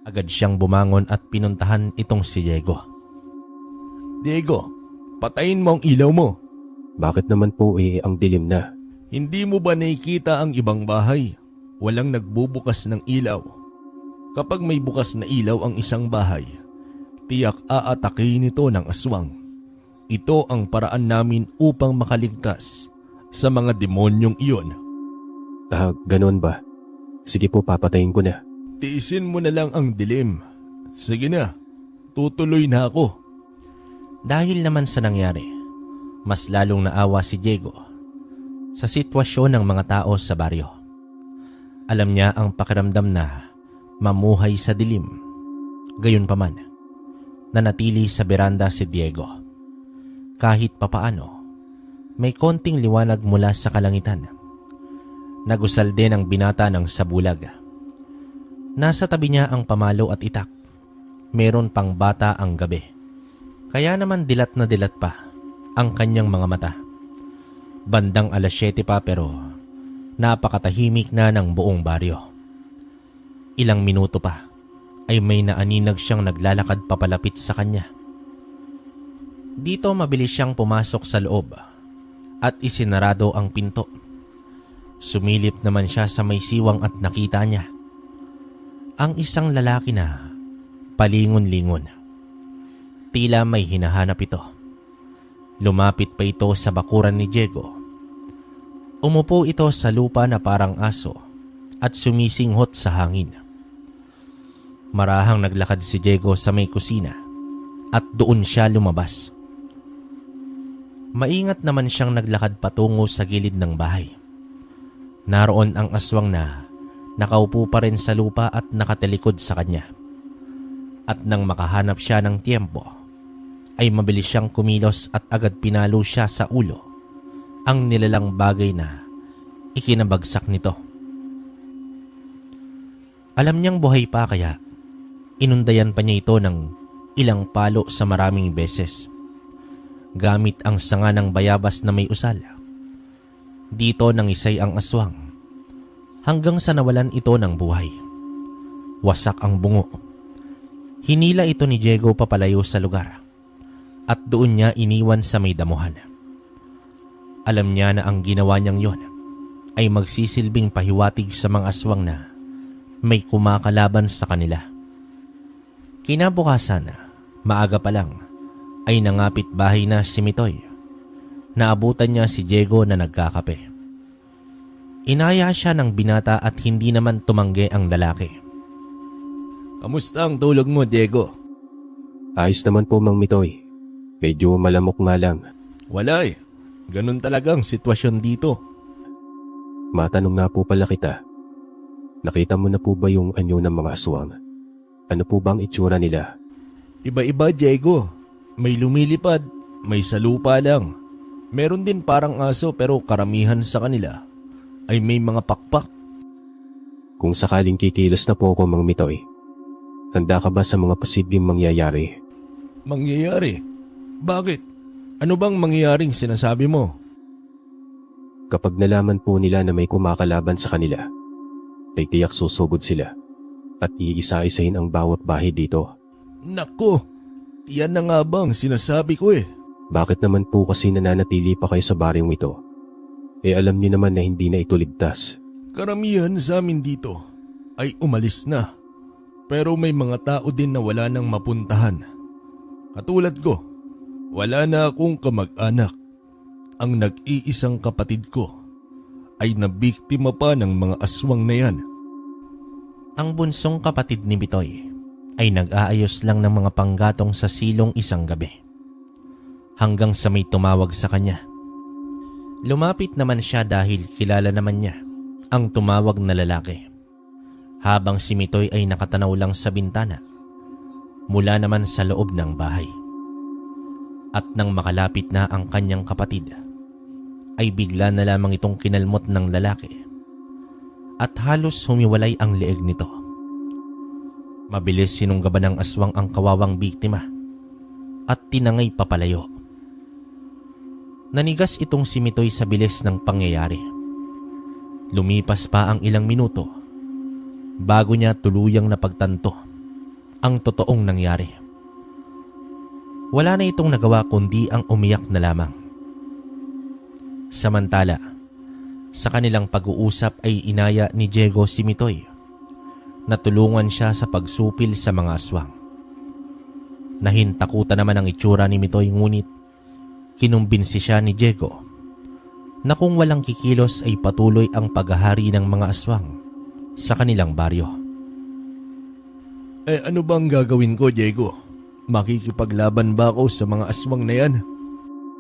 Speaker 4: Agad siyang bumangon at pinuntahan itong si Diego.
Speaker 5: Diego, patayin mo ang ilaw mo.
Speaker 2: Bakit naman po ang dilim na?
Speaker 5: Hindi mo ba nakikita ang ibang bahay? Walang nagbubukas ng ilaw. Kapag may bukas na ilaw ang isang bahay, tiyak aatakihin nito ng aswang. Ito ang paraan namin upang makaligtas sa mga demonyong iyon.
Speaker 2: Ganon ba? Sige po, papatayin ko na.
Speaker 5: Tiisin mo na lang ang dilim. Sige na, tutuloy na ako.
Speaker 4: Dahil naman sa nangyari, mas lalong naawa si Diego sa sitwasyon ng mga tao sa baryo. Alam niya ang pakiramdam na mamuhay sa dilim. Gayunpaman, nanatili sa beranda si Diego. Kahit papaano, may konting liwanag mula sa kalangitan. Nagusal din ang binata ng sabulag. Nasa tabi niya ang pamalo at itak. Meron pang bata ang gabi. Kaya naman dilat na dilat pa ang kanyang mga mata. Bandang 7:00 pa pero napakatahimik na ng buong baryo. Ilang minuto pa ay may naaninag siyang naglalakad papalapit sa kanya. Dito mabilis siyang pumasok sa loob at isinarado ang pinto. Sumilip naman siya sa may siwang at nakita niya ang isang lalaki na palingon-lingon. Tila may hinahanap ito. Lumapit pa ito sa bakuran ni Diego. Umupo ito sa lupa na parang aso at sumisinghot sa hangin. Marahang naglakad si Diego sa may kusina at doon siya lumabas. Maingat naman siyang naglakad patungo sa gilid ng bahay. Naroon ang aswang na nakaupo pa rin sa lupa at nakatalikod sa kanya. At nang makahanap siya ng tiempo, ay mabilis siyang kumilos at agad pinalo siya sa ulo ang nilalang bagay na ikinabagsak nito. Alam niyang buhay pa kaya inundayan pa niya ito ng ilang palo sa maraming beses gamit ang sanga ng bayabas na may usal. Dito nangisay ang aswang hanggang sa nawalan ito ng buhay. Wasak ang bungo. Hinila ito ni Diego papalayo sa lugar at doon niya iniwan sa may damuhan. Alam niya na ang ginawa niyang yon ay magsisilbing pahiwatig sa mga aswang na may kumakalaban sa kanila. Kinabukasan, maaga pa lang, ay nangapit bahay na si Mitoy. Naabutan niya si Diego na nagkakape. Inaya siya ng binata at hindi naman tumanggi ang lalaki.
Speaker 5: Kamusta ang tulog mo, Diego?
Speaker 2: Ayos naman po, Mang Mitoy. Medyo malamok nga lang.
Speaker 5: Wala eh. Ganun talagang sitwasyon dito.
Speaker 2: Matanong nga po pala kita. Nakita mo na po ba yung anyo ng mga aswang? Ano po bang itsura nila?
Speaker 5: Iba-iba, Diego. May lumilipad, may sa lupa lang. Meron din parang aso pero karamihan sa kanila ay may mga pakpak.
Speaker 2: Kung sakaling kikilos na po ako, Mang Mitoy, handa ka ba sa mga posibleng mangyayari?
Speaker 5: Mangyayari? Bakit? Ano bang mangyayaring sinasabi mo?
Speaker 2: Kapag nalaman po nila na may kumakalaban sa kanila, ay tiyak susugod sila at iisa-isahin ang bawat bahay dito.
Speaker 5: Nako, yan na nga bang sinasabi ko eh.
Speaker 2: Bakit naman po kasi nananatili pa kayo sa baryong ito? Alam niyo naman na hindi na ito ligtas.
Speaker 5: Karamihan sa amin dito ay umalis na. Pero may mga tao din na wala nang mapuntahan. Katulad ko, wala na akong kamag-anak. Ang nag-iisang kapatid ko ay nabiktima pa ng mga aswang na yan.
Speaker 4: Ang bunsong kapatid ni Mitoy ay nag-aayos lang ng mga panggatong sa silong isang gabi. Hanggang sa may tumawag sa kanya. Lumapit naman siya dahil kilala naman niya ang tumawag na lalaki. Habang si Mitoy ay nakatanaw lang sa bintana mula naman sa loob ng bahay. At nang makalapit na ang kanyang kapatid, ay bigla na lamang itong kinalmot ng lalaki at halos humiwalay ang leeg nito. Mabilis sinunggaban ng aswang ang kawawang biktima at tinangay papalayo. Nanigas itong si Mitoy sa bilis ng pangyayari. Lumipas pa ang ilang minuto bago niya tuluyang napagtanto ang totoong nangyari. Wala na itong nagawa kundi ang umiyak na lamang. Samantala, sa kanilang pag-uusap ay inaya ni Diego si Mitoy na tulungan siya sa pagsupil sa mga aswang. Nahintakutan naman ang itsura ni Mitoy ngunit kinumbinsi siya ni Diego na kung walang kikilos ay patuloy ang paghahari ng mga aswang sa kanilang baryo.
Speaker 5: Ano bang gagawin ko, Diego? Makikipaglaban ba ako sa mga aswang na yan?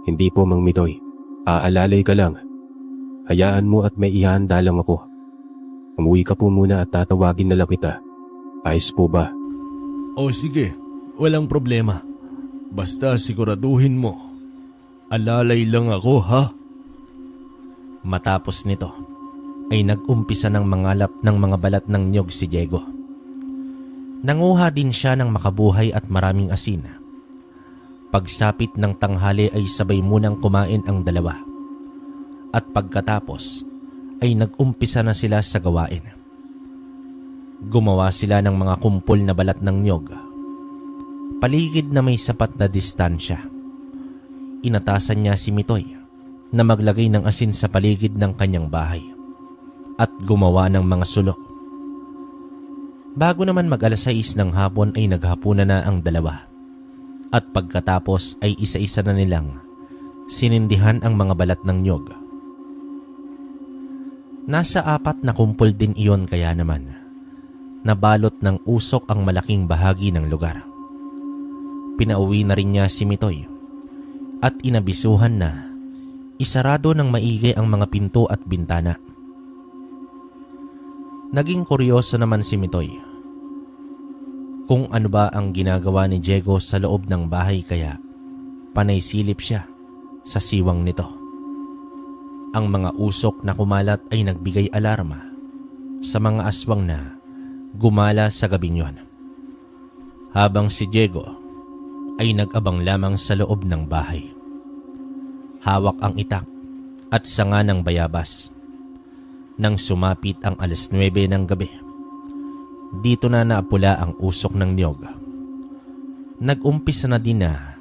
Speaker 2: Hindi po, Mang Mitoy. Aalalay ka lang. Hayaan mo at may ihanda lang ako. Umuwi ka po muna at tatawagin na lang kita. Ayos po ba?
Speaker 5: O sige, walang problema. Basta siguraduhin mo. Alalay lang ako, ha?
Speaker 4: Matapos nito ay nag-umpisa ng mangalap ng mga balat ng niyog si Diego. Nanguha din siya ng makabuhay at maraming asin. Pagsapit ng tanghali ay sabay munang kumain ang dalawa. At pagkatapos ay nag-umpisa na sila sa gawain. Gumawa sila ng mga kumpol na balat ng niyog. Paligid na may sapat na distansya. Inatasan niya si Mitoy na maglagay ng asin sa paligid ng kanyang bahay at gumawa ng mga sulo. Bago naman mag-alas 6 ng hapon ay naghapunan na ang dalawa at pagkatapos ay isa-isa na nilang sinindihan ang mga balat ng niyog. Nasa 4 na kumpol din iyon kaya naman nabalot ng usok ang malaking bahagi ng lugar. Pinauwi na rin niya si Mitoy at inabisuhan na isarado ng maigi ang mga pinto at bintana. Naging kuryoso naman si Mitoy kung ano ba ang ginagawa ni Diego sa loob ng bahay, kaya panay silip siya sa siwang nito. Ang mga usok na kumalat ay nagbigay alarma sa mga aswang na gumala sa gabing yon. Habang si Diego ay nag-abang lamang sa loob ng bahay. Hawak ang itak at sanga ng bayabas. Nang sumapit ang 9:00 ng gabi, dito na naapula ang usok ng niyog. Nag-umpisa na din na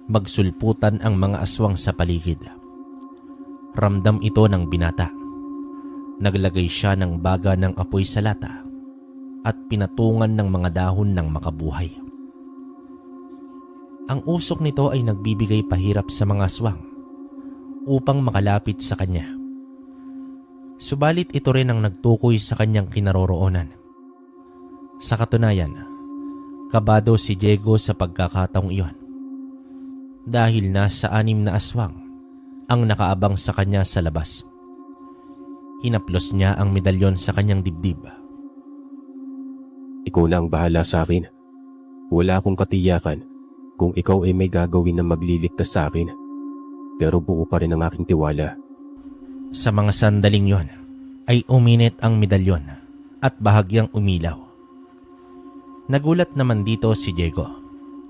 Speaker 4: magsulputan ang mga aswang sa paligid. Ramdam ito ng binata. Naglagay siya ng baga ng apoy sa lata at pinatungan ng mga dahon ng makabuhay. Ang usok nito ay nagbibigay pahirap sa mga aswang upang makalapit sa kanya. Subalit ito rin ang nagtukoy sa kanyang kinaroroonan. Sa katunayan, kabado si Diego sa pagkakataong iyon dahil nasa 6 na aswang ang nakaabang sa kanya sa labas. Hinaplos niya ang medalyon sa kanyang dibdib.
Speaker 2: Ikaw na ang bahala sa akin. Wala akong katiyakan kung ikaw ay may gagawin na magliligtas sa akin. Pero buo pa rin ang aking tiwala.
Speaker 4: Sa mga sandaling yon ay uminit ang medalyon at bahagyang umilaw. Nagulat naman dito si Diego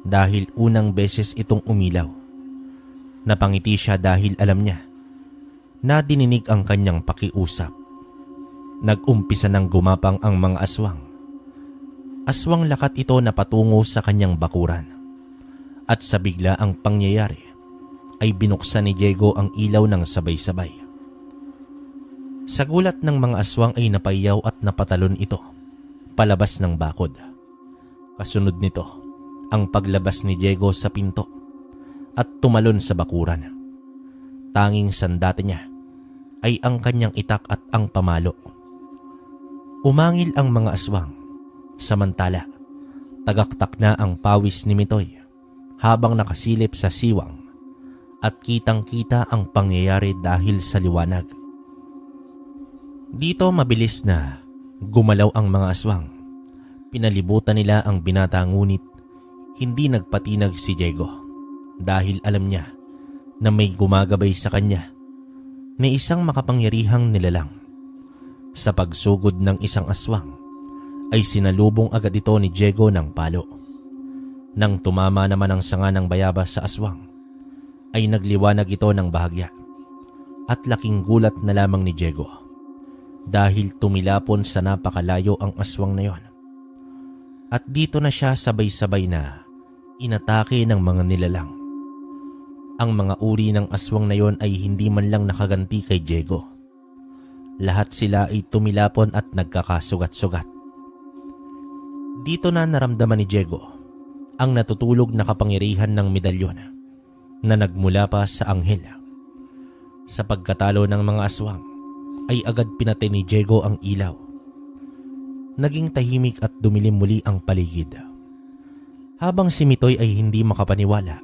Speaker 4: dahil unang beses itong umilaw. Napangiti siya dahil alam niya na dininig ang kanyang pakiusap. Nag-umpisa ng gumapang ang mga aswang. Aswang lakat ito na patungo sa kanyang bakuran. At sa bigla ang pangyayari ay binuksan ni Diego ang ilaw ng sabay-sabay. Sa gulat ng mga aswang ay napayaw at napatalon ito palabas ng bakod. Kasunod nito ang paglabas ni Diego sa pinto at tumalon sa bakuran. Tanging sandata niya ay ang kanyang itak at ang pamalo. Umangil ang mga aswang, samantala tagaktak na ang pawis ni Mitoy habang nakasilip sa siwang at kitang-kita ang pangyayari dahil sa liwanag. Dito mabilis na gumalaw ang mga aswang. Pinalibutan nila ang binata, ngunit hindi nagpatinag si Diego dahil alam niya na may gumagabay sa kanya na isang makapangyarihang nilalang. Sa pagsugod ng isang aswang ay sinalubong agad ito ni Diego ng palo. Nang tumama naman ang sanga ng bayabas sa aswang ay nagliwanag ito ng bahagya at laking gulat na lamang ni Diego dahil tumilapon sa napakalayo ang aswang na yon. At dito na siya sabay-sabay na inatake ng mga nilalang. Ang mga uri ng aswang na yon ay hindi man lang nakaganti kay Diego. Lahat sila ay tumilapon at nagkakasugat-sugat. Dito na naramdaman ni Diego ang natutulog na kapangyarihan ng medalyon na nagmula pa sa anghel. Sa pagkatalo ng mga aswang ay agad pinatay ni Diego ang ilaw. Naging tahimik at dumilim muli ang paligid. Habang si Mitoy ay hindi makapaniwala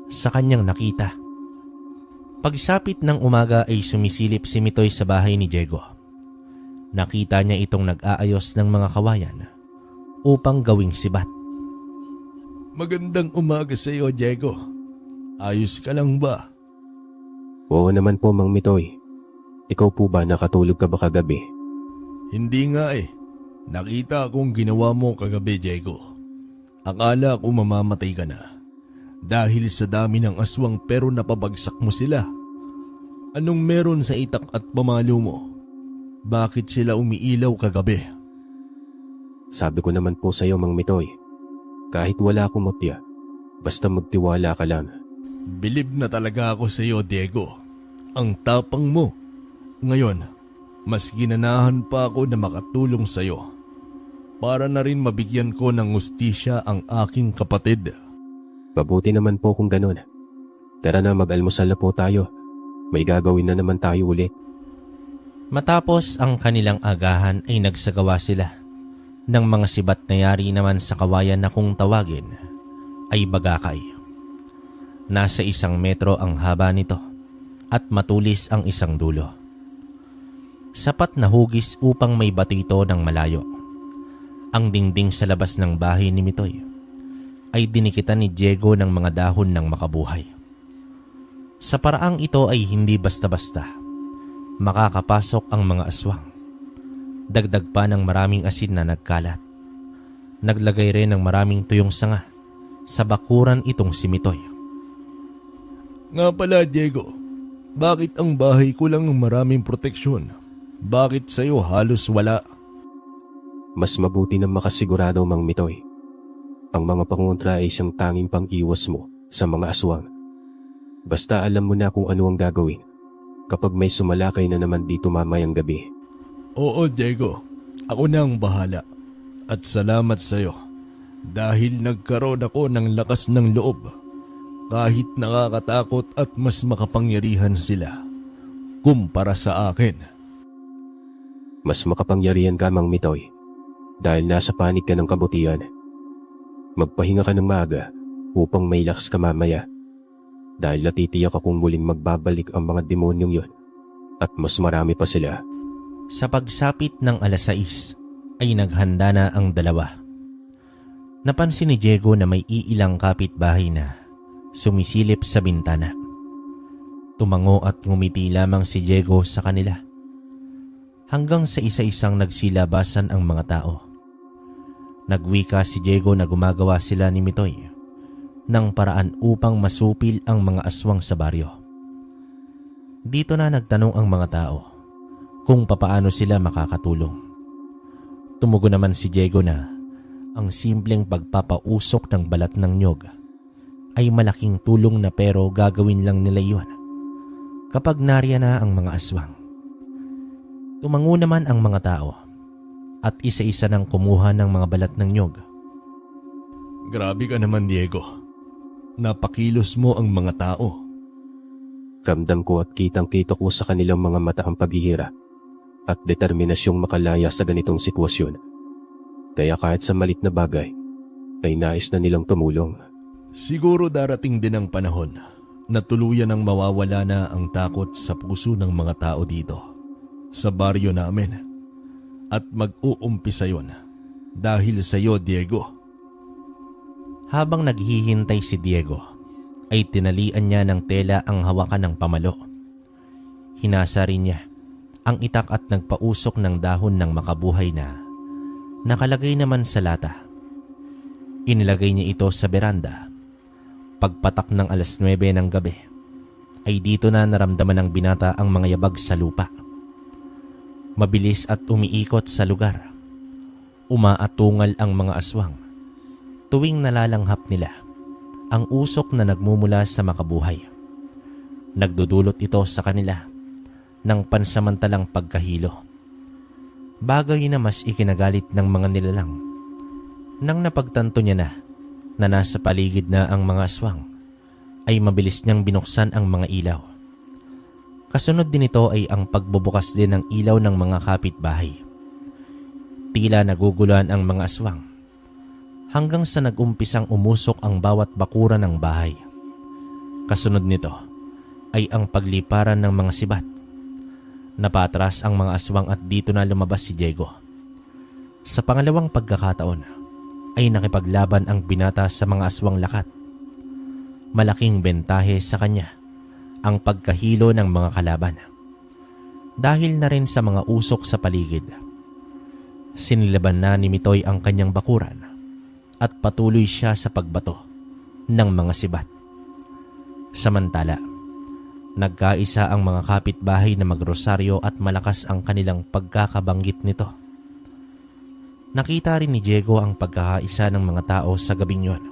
Speaker 4: sa kanyang nakita. Pagsapit ng umaga ay sumisilip si Mitoy sa bahay ni Diego. Nakita niya itong nag-aayos ng mga kawayan upang gawing sibat.
Speaker 5: Magandang umaga sa iyo, Diego. Ayos ka lang ba?
Speaker 2: Oo naman po, Mang Mitoy. Ikaw po ba, nakatulog ka ba kagabi?
Speaker 5: Hindi nga eh. Nakita akong ginawa mo kagabi, Diego. Akala ko mamamatay ka na dahil sa dami ng aswang, pero napabagsak mo sila. Anong meron sa itak at pamalo mo? Bakit sila umiilaw kagabi?
Speaker 2: Sabi ko naman po sa iyo, Mang Mitoy. Kahit wala akong mutya, basta magtiwala ka lang.
Speaker 5: Bilib na talaga ako sa iyo, Diego. Ang tapang mo. Ngayon, mas ginanahan pa ako na makatulong sa iyo para na rin mabigyan ko ng hustisya ang aking kapatid.
Speaker 2: Mabuti naman po kung ganun. Tara na, mag-almusal na po tayo. May gagawin na naman tayo ulit.
Speaker 4: Matapos ang kanilang agahan ay nagsagawa sila ng mga sibat na yari naman sa kawayan na kung tawagin ay bagakay. Nasa 1 metro ang haba nito at matulis ang isang dulo. Sapat na hugis upang may batito ng malayo. Ang dingding sa labas ng bahay ni Mitoy ay dinikitan ni Diego ng mga dahon ng makabuhay. Sa paraang ito ay hindi basta-basta makakapasok ang mga aswang. Dagdag pa ng maraming asin na nagkalat. Naglagay rin ng maraming tuyong sanga sa bakuran itong si Mitoy.
Speaker 5: Nga pala, Diego, bakit ang bahay ko lang maraming proteksyon? Bakit sa'yo halos wala?
Speaker 2: Mas mabuti na makasigurado, Mang Mitoy. Ang mga pangontra ay siyang tanging pang-iwas mo sa mga aswang. Basta alam mo na kung ano ang gagawin kapag may sumalakay na naman dito mamayang gabi.
Speaker 5: Oo, Diego. Ako na ang bahala. At salamat sa'yo dahil nagkaroon ako ng lakas ng loob. Kahit nakakatakot at mas makapangyarihan sila kumpara sa akin.
Speaker 2: Mas makapangyarihan ka, Mang Mitoy, dahil nasa panig ka ng kabutihan. Magpahinga ka ng maaga upang may lakas ka mamaya. Dahil natitiyak akong muling magbabalik ang mga demonyong yon at mas marami pa sila.
Speaker 4: Sa pagsapit ng 6:00 ay naghanda na ang dalawa. Napansin ni Diego na may iilang kapitbahay na sumisilip sa bintana. Tumango at ngumiti lamang si Diego sa kanila. Hanggang sa isa-isang nagsilabasan ang mga tao. Nagwika si Diego na gumagawa sila ni Mitoy ng paraan upang masupil ang mga aswang sa baryo. Dito na nagtanong ang mga tao kung papaano sila makakatulong. Tumugon naman si Diego na ang simpleng pagpapausok ng balat ng nyog ay malaking tulong na pero gagawin lang nila iyon kapag nariyan na ang mga aswang. Tumango naman ang mga tao at isa-isa nang kumuha ng mga balat ng nyog.
Speaker 5: Grabe ka naman, Diego. Napakilos mo ang mga tao.
Speaker 2: Ramdam ko at kitang-kita ko sa kanilang mga mata ang paghihira at determinasyong makalaya sa ganitong sitwasyon. Kaya kahit sa malit na bagay, ay nais na nilang tumulong.
Speaker 5: Siguro darating din ang panahon na tuluyan ang mawawala na ang takot sa puso ng mga tao dito, sa baryo namin. At mag-uumpisa yon dahil sa iyo, Diego.
Speaker 4: Habang naghihintay si Diego, ay tinalian niya ng tela ang hawakan ng pamalo. Hinasa rin niya ang itak at nagpausok ng dahon ng makabuhay na nakalagay naman sa lata. Inilagay niya ito sa beranda. Pagpatak ng 9:00 ng gabi, ay dito na naramdaman ng binata ang mga yabag sa lupa. Mabilis at umiikot sa lugar. Umaatungal ang mga aswang tuwing nalalanghap nila ang usok na nagmumula sa makabuhay. Nagdudulot ito sa kanila ng pansamantalang pagkahilo. Bagay na mas ikinagalit ng mga nilalang nang napagtanto niya na nasa paligid na ang mga aswang, ay mabilis niyang binuksan ang mga ilaw. Kasunod din ito ay ang pagbubukas din ng ilaw ng mga kapitbahay. Tila naguguluhan ang mga aswang hanggang sa nagumpisang umusok ang bawat bakuran ng bahay. Kasunod nito ay ang pagliparan ng mga sibat. Napatras ang mga aswang at dito na lumabas si Diego. Sa pangalawang pagkakataon ay nakipaglaban ang binata sa mga aswang lakat. Malaking bentahe sa kanya ang pagkahilo ng mga kalaban. Dahil na rin sa mga usok sa paligid, sinilaban na ni Mitoy ang kanyang bakuran at patuloy siya sa pagbato ng mga sibat. Samantala, nagkaisa ang mga kapitbahay na magrosaryo at malakas ang kanilang pagkakabanggit nito. Nakita rin ni Diego ang pagkakaisa ng mga tao sa gabing yon.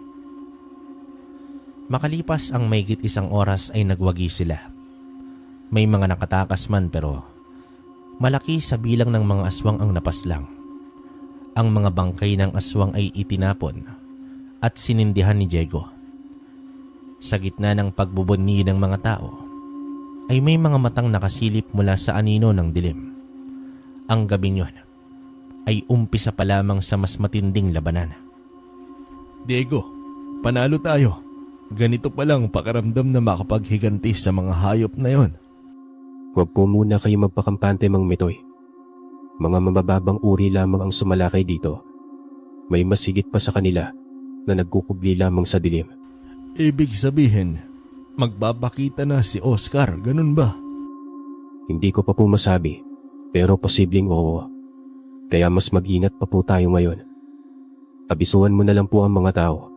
Speaker 4: Makalipas ang mahigit 1 oras ay nagwagi sila. May mga nakatakas man pero malaki sa bilang ng mga aswang ang napaslang. Ang mga bangkay ng aswang ay itinapon at sinindihan ni Diego. Sa gitna ng pagbubunyi ng mga tao ay may mga matang nakasilip mula sa anino ng dilim. Ang gabing yon ay umpisa pa lamang sa mas matinding labanan.
Speaker 5: Diego, panalo tayo. Ganito pa lang pakaramdam na makapaghiganti sa mga hayop na yon.
Speaker 2: Huwag po muna kayo magpakampante, Mang Mitoy. Mga mabababang uri lamang ang sumalakay dito. May masigit pa sa kanila na nagkukubli lamang sa dilim.
Speaker 5: Ibig sabihin, magbabakita na si Oscar, ganun ba?
Speaker 2: Hindi ko pa po masabi, pero posibleng oo. Kaya mas mag-ingat pa po tayo ngayon. Abisuhan mo na lang po ang mga tao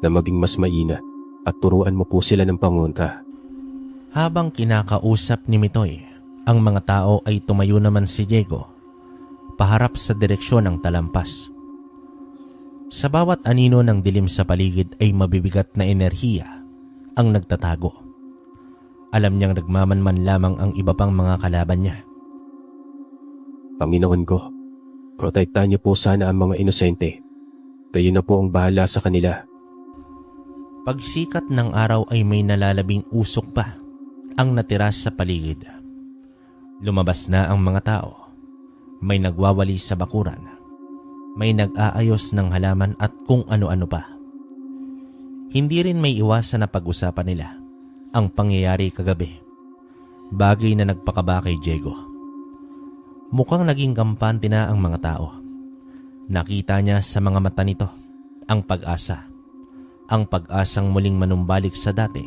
Speaker 2: na maging mas maingat at turuan mo po sila ng pangunta.
Speaker 4: Habang kinakausap ni Mitoy, ang mga tao ay tumayo naman si Diego paharap sa direksyon ng talampas. Sa bawat anino ng dilim sa paligid ay mabibigat na enerhiya ang nagtatago. Alam niyang nagmamanman lamang ang iba pang mga kalaban niya.
Speaker 2: Panginoon ko, protektahan niyo po sana ang mga inosente. Kayo na po ang bahala sa kanila.
Speaker 4: Pagsikat ng araw ay may nalalabing usok pa ang natira sa paligid. Lumabas na ang mga tao. May nagwawali sa bakuran. May nag-aayos ng halaman at kung ano-ano pa. Hindi rin may iwasan na pag-usapan nila ang pangyayari kagabi. Bagay na nagpakaba kay Diego. Mukhang naging kampante na ang mga tao. Nakita niya sa mga mata nito ang pag-asa. Ang pag-asang muling manumbalik sa dati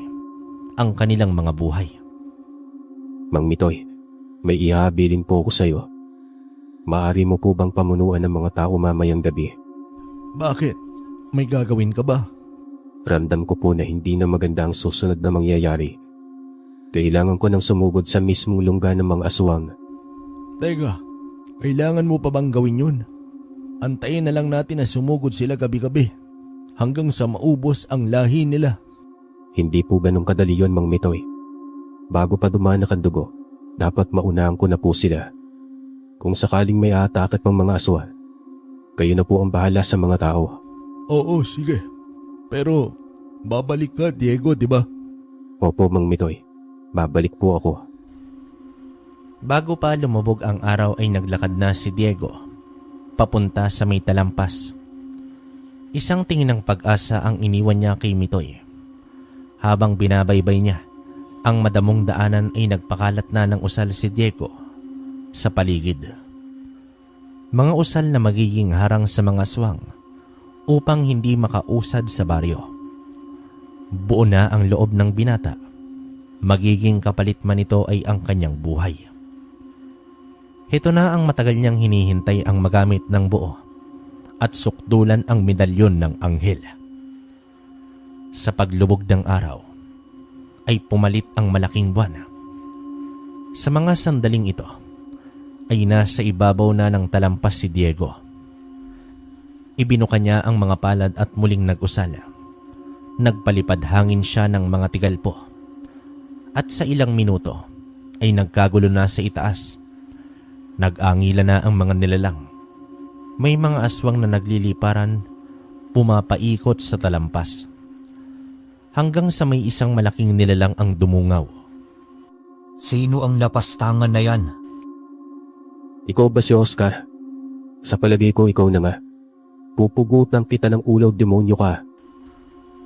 Speaker 4: ang kanilang mga buhay.
Speaker 2: Mang Mitoy, may ihabilin po ako sa iyo. Maaari mo po bang pamunuan ng mga tao mamayang gabi?
Speaker 5: Bakit? May gagawin ka ba?
Speaker 2: Ramdam ko po na hindi na maganda ang susunod na mangyayari. Kailangan ko nang sumugod sa mismong lungga ng mga aswang.
Speaker 5: Teka, kailangan mo pa bang gawin yun? Antayin na lang natin na sumugod sila gabi-gabi hanggang sa maubos ang lahi nila.
Speaker 2: Hindi po ganun kadali yun, Mang Mitoy. Bago pa dumanak ang dugo, dapat maunahan ko na po sila. Kung sakaling may aatakat pang mga aswang, kayo na po ang bahala sa mga tao.
Speaker 5: Oo, sige. Pero babalik ka, Diego, di ba?
Speaker 2: Opo, Mang Mitoy. Babalik po ako.
Speaker 4: Bago pa lumubog ang araw ay naglakad na si Diego papunta sa may talampas. Isang tingin ng pag-asa ang iniwan niya kay Mitoy. Habang binabaybay niya, ang madamong daanan ay nagpakalat na ng usal si Diego sa paligid. Mga usal na magiging harang sa mga aswang upang hindi makausad sa baryo. Buo na ang loob ng binata. Magiging kapalit man ito ay ang kanyang buhay. Ito na ang matagal niyang hinihintay ang magamit ng buo at sukdulan ang medalyon ng anghel. Sa paglubog ng araw ay pumalit ang malaking buwan. Sa mga sandaling ito ay nasa ibabaw na ng talampas si Diego. Ibinuka niya ang mga palad at muling nag-usala. Nagpalipad hangin siya ng mga tigalpo. At sa ilang minuto ay nagkagulo na sa itaas. Nag-angila na ang mga nilalang. May mga aswang na nagliliparan, pumapaikot sa talampas. Hanggang sa may isang malaking nilalang ang dumungaw.
Speaker 3: Sino ang lapastangan na yan?
Speaker 2: Ikaw ba si Oscar? Sa palagay ko, ikaw na nga. Pupugutan kita ng ulaw, demonyo ka.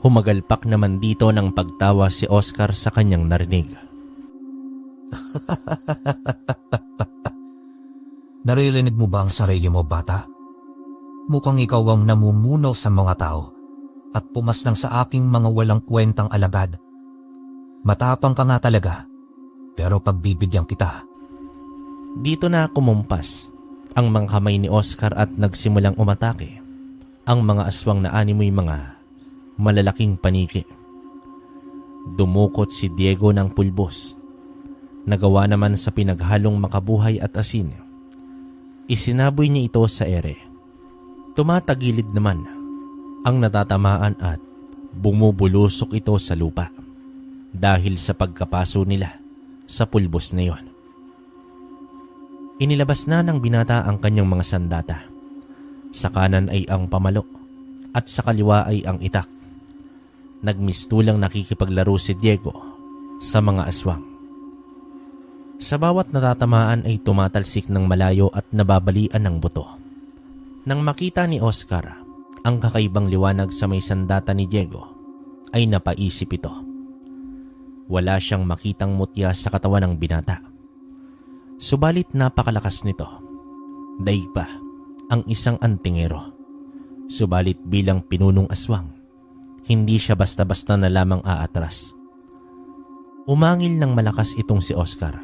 Speaker 4: Humagalpak naman dito ng pagtawa si Oscar sa kanyang narinig.
Speaker 3: Naririnig mo ba ang sarili mo, bata? Mukhang ikaw ang namumuno sa mga tao at pumaslang sa aking mga walang kwentang alagad. Matapang ka nga talaga, pero pagbibigyan kita.
Speaker 4: Dito na kumumpas ang mga kamay ni Oscar at nagsimulang umatake. Ang mga aswang na animoy mga malalaking paniki. Dumukot si Diego ng pulbos. Nagawa naman sa pinaghalong makabuhay at asin. Isinaboy niya ito sa ere. Tumatagilid naman ang natatamaan at bumubulusok ito sa lupa dahil sa pagkapaso nila sa pulbos na iyon. Inilabas na ng binata ang kanyang mga sandata. Sa kanan ay ang pamalo at sa kaliwa ay ang itak. Nagmistulang nakikipaglaro si Diego sa mga aswang. Sa bawat natatamaan ay tumatalsik ng malayo at nababalian ng buto. Nang makita ni Oscar ang kakaibang liwanag sa may sandata ni Diego, ay napaisip ito. Wala siyang makitang mutya sa katawan ng binata. Subalit napakalakas nito. Daig pa ang isang antingero. Subalit bilang pinunong aswang, hindi siya basta-basta na lamang aatras. Umangil ng malakas itong si Oscar.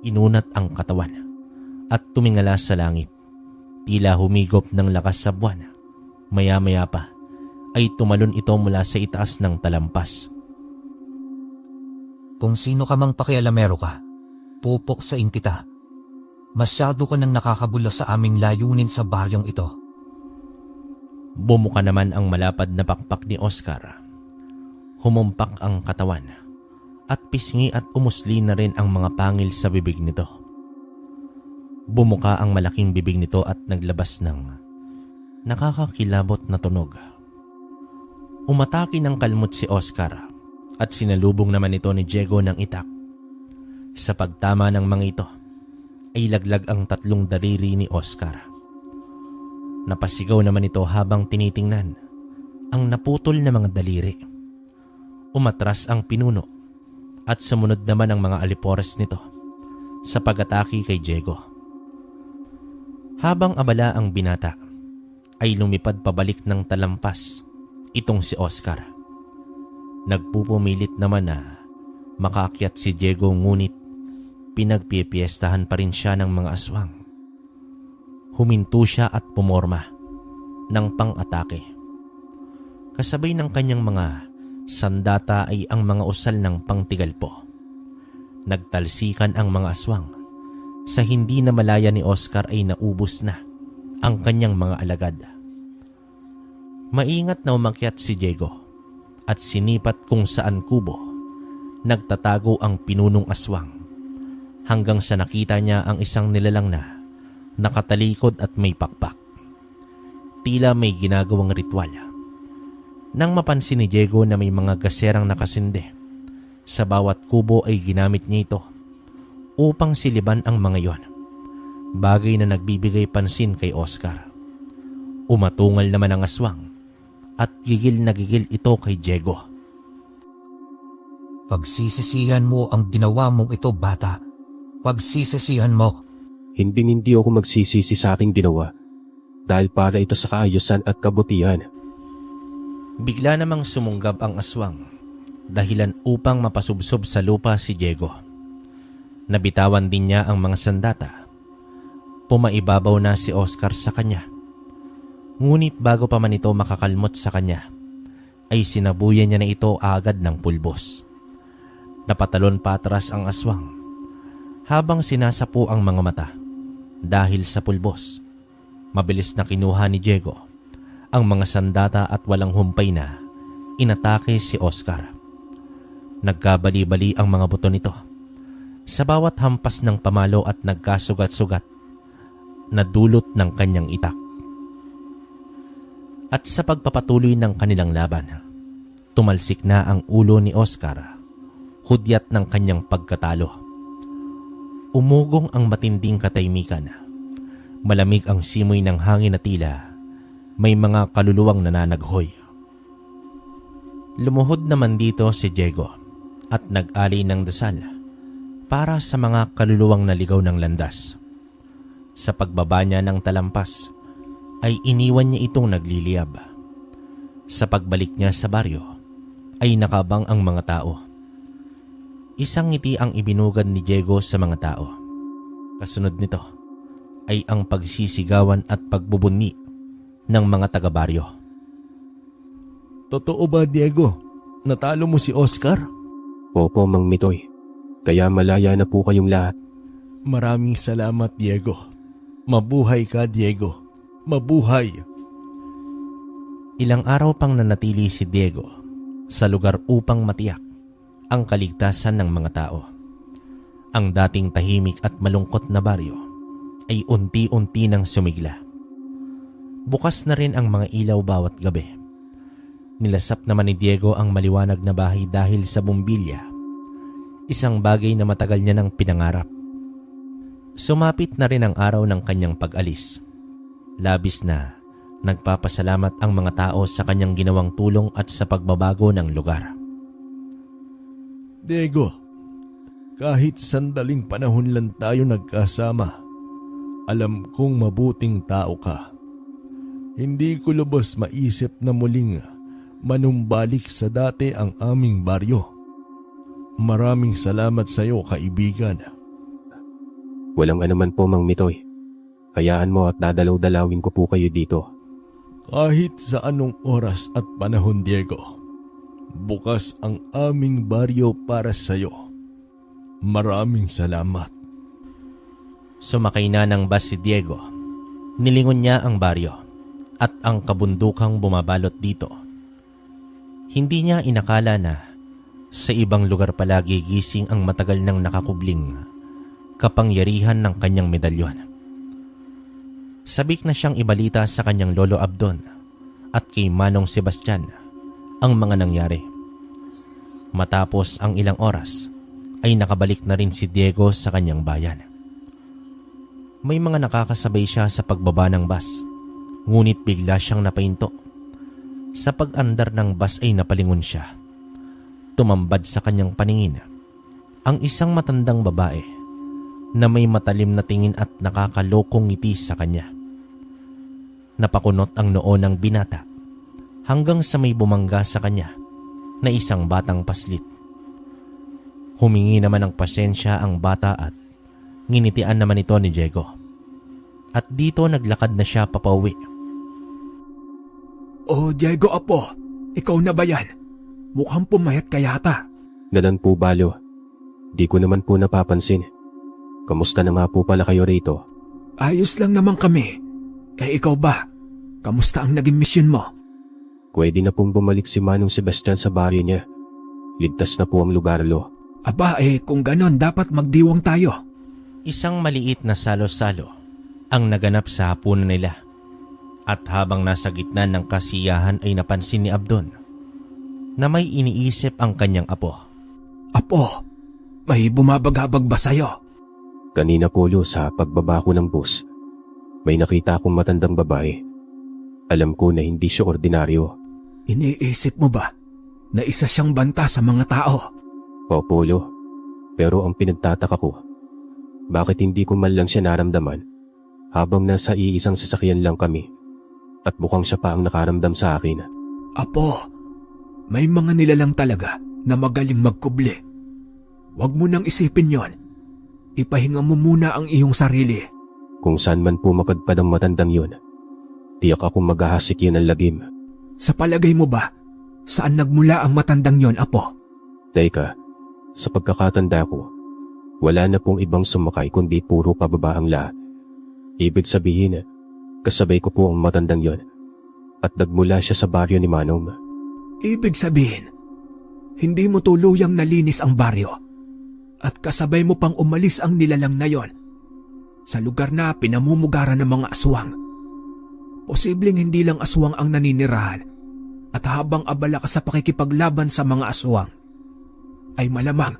Speaker 4: Inunat ang katawan at tumingala sa langit. Tila humigop ng lakas sa buwan. Maya-maya pa ay tumalon ito mula sa itaas ng talampas.
Speaker 3: Kung sino ka mang pakialamero ka, pupuksain kita. Masyado ka nang nakakabula sa aming layunin sa baryong ito.
Speaker 4: Bumuka naman ang malapad na pakpak ni Oscar. Humumpak ang katawan at pisngi at umusli na rin ang mga pangil sa bibig nito. Bumuka ang malaking bibig nito at naglabas ng nakakakilabot na tunog. Umatake ng kalmot si Oscar at sinalubong naman ito ni Diego ng itak. Sa pagtama ng mga ito ay laglag ang 3 daliri ni Oscar. Napasigaw naman ito habang tinitingnan ang naputol na mga daliri. Umatras ang pinuno at sumunod naman ang mga alipores nito sa pag-atake kay Diego. Habang abala ang binata, ay lumipad pabalik ng talampas itong si Oscar. Nagpupumilit naman na makaakyat si Diego, ngunit pinagpipiestahan pa rin siya ng mga aswang. Huminto siya at pumorma ng pang-atake. Kasabay ng kanyang mga sandata ay ang mga usal ng pangtigalpo. Nagtalsikan ang mga aswang. Sa hindi na malaya ni Oscar ay naubos na ang kanyang mga alagad. Maingat na umakyat si Diego at sinipat kung saan kubo nagtatago ang pinunong aswang, hanggang sa nakita niya ang isang nilalang na nakatalikod at may pakpak. Tila may ginagawang ritual. Nang mapansin ni Diego na may mga gaserang nakasinde, sa bawat kubo ay ginamit niya ito upang siliban ang mga yon, bagay na nagbibigay pansin kay Oscar. Umatungal naman ang aswang at gigil na gigil ito kay Diego.
Speaker 3: Pagsisisihan mo ang ginawa mong ito, bata. Pagsisisihan mo.
Speaker 2: Hindi ako magsisisi sa aking ginawa dahil para ito sa kaayusan at kabutihan.
Speaker 4: Bigla namang sumunggab ang aswang, dahilan upang mapasubsob sa lupa si Diego. Nabitawan din niya ang mga sandata. Pumaibabaw na si Oscar sa kanya. Ngunit bago pa man ito makakalmot sa kanya, ay sinabuyan niya na ito agad ng pulbos. Napatalon patras ang aswang habang sinasapu ang mga mata dahil sa pulbos. Mabilis na kinuha ni Diego ang mga sandata at walang humpay na inatake si Oscar. Nagkabali-bali ang mga buto nito. Sa bawat hampas ng pamalo at nagkasugat-sugat na dulot ng kanyang itak. At sa pagpapatuloy ng kanilang laban, tumalsik na ang ulo ni Oscar, hudyat ng kanyang pagkatalo. Umugong ang matinding katahimikan. Malamig ang simoy ng hangin na tila may mga kaluluwang nananaghoy. Lumuhod naman dito si Diego at nag-alay ng dasal para sa mga kaluluwang naligaw ng landas. Sa pagbaba niya ng talampas ay iniwan niya itong nagliliyab. Sa pagbalik niya sa baryo ay nakabang ang mga tao. Isang ngiti ang ibinugad ni Diego sa mga tao. Kasunod nito ay ang pagsisigawan at pagbubunyi ng mga taga-baryo.
Speaker 5: Totoo ba, Diego? Natalo mo si Oscar?
Speaker 2: Opo, Mang Mitoy. Kaya malaya na po kayong lahat.
Speaker 5: Maraming salamat, Diego. Mabuhay ka, Diego. Mabuhay!
Speaker 4: Ilang araw pang nanatili si Diego sa lugar upang matiyak ang kaligtasan ng mga tao. Ang dating tahimik at malungkot na baryo ay unti-unti nang sumigla. Bukas na rin ang mga ilaw bawat gabi. Nilasap naman ni Diego ang maliwanag na bahay dahil sa bumbilya. Isang bagay na matagal niya nang pinangarap. Sumapit na rin ang araw ng kanyang pag-alis. Labis na nagpapasalamat ang mga tao sa kanyang ginawang tulong at sa pagbabago ng lugar.
Speaker 5: Diego, kahit sandaling panahon lang tayo nagkasama, alam kong mabuting tao ka. Hindi ko lubos maisip na muling manumbalik sa dati ang aming baryo. Maraming salamat sa iyo, kaibigan.
Speaker 2: Walang anuman po, Mang Mitoy. Hayaan mo at dadalaw-dalawin ko po kayo dito.
Speaker 5: Kahit sa anong oras at panahon, Diego, bukas ang aming baryo para sa iyo. Maraming salamat.
Speaker 4: Sumakay na ng bus si Diego. Nilingon niya ang baryo at ang kabundukang bumabalot dito. Hindi niya inakala na sa ibang lugar pala gigising ang matagal nang nakakubling kapangyarihan ng kanyang medalyon. Sabik na siyang ibalita sa kanyang lolo Abdon at kay Manong Sebastian ang mga nangyari. Matapos ang ilang oras ay nakabalik na rin si Diego sa kanyang bayan. May mga nakakasabay siya sa pagbaba ng bus, ngunit bigla siyang napahinto. Sa pag-andar ng bus ay napalingon siya. Tumambad sa kanyang paningin ang isang matandang babae na may matalim na tingin at nakakalokong ngiti sa kanya. Napakunot ang noo ng binata hanggang sa may bumangga sa kanya na isang batang paslit. Humingi naman ng pasensya ang bata at nginitian naman ito ni Diego. At dito naglakad na siya papauwi.
Speaker 1: Oh, Diego apo, ikaw na ba yan? Mukhang pumayat ka yata.
Speaker 2: Dalan po, Balo. Di ko naman po napapansin. Kamusta na nga po pala kayo rito?
Speaker 1: Ayos lang naman kami. Eh ikaw ba? Kamusta ang naging misyon mo?
Speaker 2: Pwede na pong bumalik si Manong Sebastian sa baryo niya. Ligtas na po ang lugar, Lo.
Speaker 1: Aba kung ganon dapat magdiwang tayo.
Speaker 4: Isang maliit na salo-salo ang naganap sa hapunan nila. At habang nasa gitna ng kasiyahan ay napansin ni Abdon na may iniisip ang kanyang apo.
Speaker 1: Apo, may bumabagabag ba sa'yo?
Speaker 2: Kanina po, Lo, sa pagbaba ko ng bus, may nakita akong matandang babae. Alam ko na hindi siya ordinaryo.
Speaker 1: Iniisip mo ba na isa siyang banta sa mga tao?
Speaker 2: Opo, Lo. Pero ang pinagtataka ko, bakit hindi ko man lang siya naramdaman habang nasa iisang sasakyan lang kami at mukhang siya pa ang nakaramdam sa akin.
Speaker 1: Apo, may mga nilalang talaga na magaling magkubli. Huwag mo nang isipin yon. Ipahinga mo muna ang iyong sarili.
Speaker 2: Kung saan man po mapadpad ang matandang yun, tiyak akong maghahasik yun ang lagim.
Speaker 1: Sa palagay mo ba, saan nagmula ang matandang yon, Apo?
Speaker 2: Teka, sa pagkakatanda ko, wala na pong ibang sumakay kundi puro pababa ang lahat. Ibig sabihin, kasabay ko po ang matandang yon at nagmula siya sa baryo ni Manong.
Speaker 1: Ibig sabihin, hindi mo tuluyang nalinis ang baryo at kasabay mo pang umalis ang nilalang na yon sa lugar na pinamumugaran ng mga aswang. Posibleng hindi lang aswang ang naninirahan at habang abala ka sa pakikipaglaban sa mga aswang, ay malamang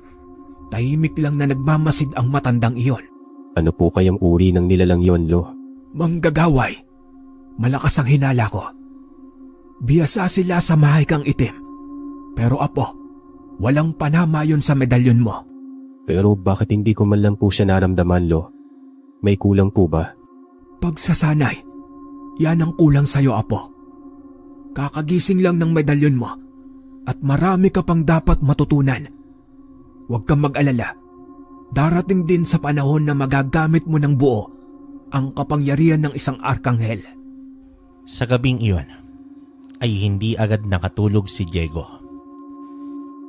Speaker 1: tahimik lang na nagmamasid ang matandang iyon.
Speaker 2: Ano po kayang uri ng nilalang yon, Lo?
Speaker 1: Manggagaway. Malakas ang hinala ko. Biyasa sila sa mahikang itim. Pero Apo, walang panama yon sa medalyon mo.
Speaker 2: Pero bakit hindi ko man lang po siya naramdaman, Lo? May kulang po ba?
Speaker 1: Pagsasanay. Yan ang kulang sa'yo, Apo. Kakagising lang ng medalyon mo at marami ka pang dapat matutunan. Huwag kang mag-alala. Darating din sa panahon na magagamit mo ng buo ang kapangyarihan ng isang arkanghel.
Speaker 4: Sa gabing iyon ay hindi agad nakatulog si Diego.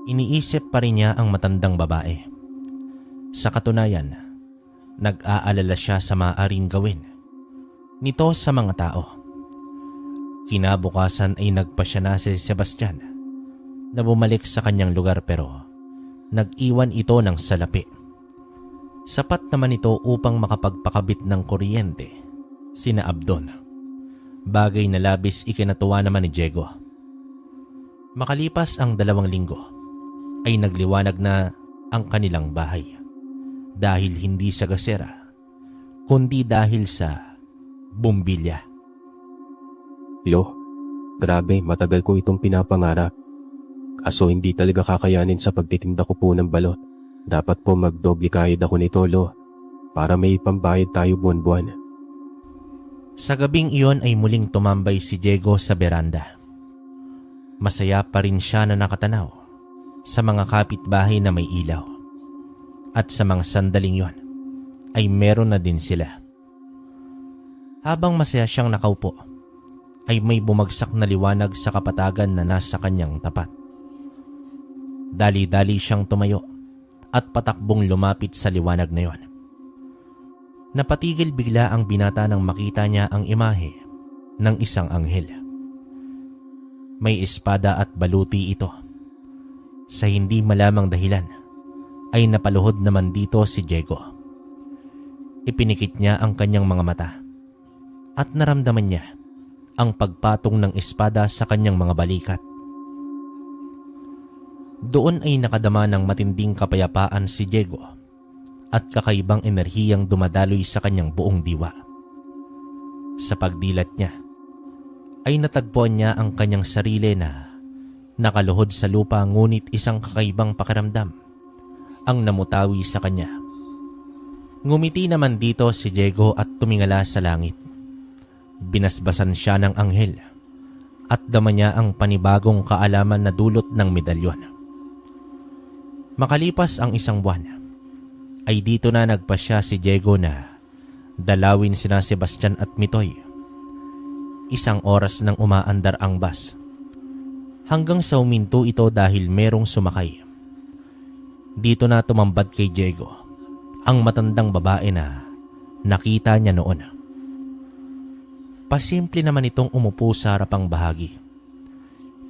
Speaker 4: Iniisip pa rin niya ang matandang babae. Sa katunayan, nag-aalala siya sa maaaring gawin nito sa mga tao. Kinabukasan ay nagpasya na si Sebastian na bumalik sa kanyang lugar pero nag-iwan ito ng salapi. Sapat naman ito upang makapagpakabit ng kuryente sina Abdon. Bagay na labis ikinatuwa naman ni Diego. Makalipas ang 2 linggo ay nagliwanag na ang kanilang bahay. Dahil hindi sa gasera, kundi dahil sa bumbilya.
Speaker 2: Lo, grabe matagal ko itong pinapangarap. Kaso hindi talaga kakayanin sa pagtitinda ko po ng balot. Dapat po magdoble kayod ako nito, Lo, para may pambayad tayo buwan-buwan.
Speaker 4: Sa gabing iyon ay muling tumambay si Diego sa beranda. Masaya pa rin siya na nakatanaw sa mga kapitbahay na may ilaw. At sa mga sandaling yon ay meron na din sila. Habang masaya siyang nakaupo, ay may bumagsak na liwanag sa kapatagan na nasa kanyang tapat. Dali-dali siyang tumayo at patakbong lumapit sa liwanag na yon. Napatigil bigla ang binata nang makita niya ang imahe ng isang anghel. May espada at baluti ito. Sa hindi malamang dahilan ay napaluhod naman dito si Diego. Ipinikit niya ang kanyang mga mata at naramdaman niya ang pagpatong ng espada sa kanyang mga balikat. Doon ay nakadama ng matinding kapayapaan si Diego at kakaibang enerhiyang dumadaloy sa kanyang buong diwa. Sa pagdilat niya, ay natagpuan niya ang kanyang sarili na nakaluhod sa lupa, ngunit isang kakaibang pakiramdam ang namutawi sa kanya. Ngumiti naman dito si Diego at tumingala sa langit. Binasbasan siya ng anghel at dama niya ang panibagong kaalaman na dulot ng medalyon. Makalipas ang isang buwan, ay dito na nagpasya si Diego na dalawin sina Sebastian at Mitoy. Isang oras nang umaandar ang bus, hanggang sa uminto ito dahil merong sumakay. Dito na tumambad kay Diego ang matandang babae na nakita niya noon. Pasimple naman itong umupo sa harapang bahagi.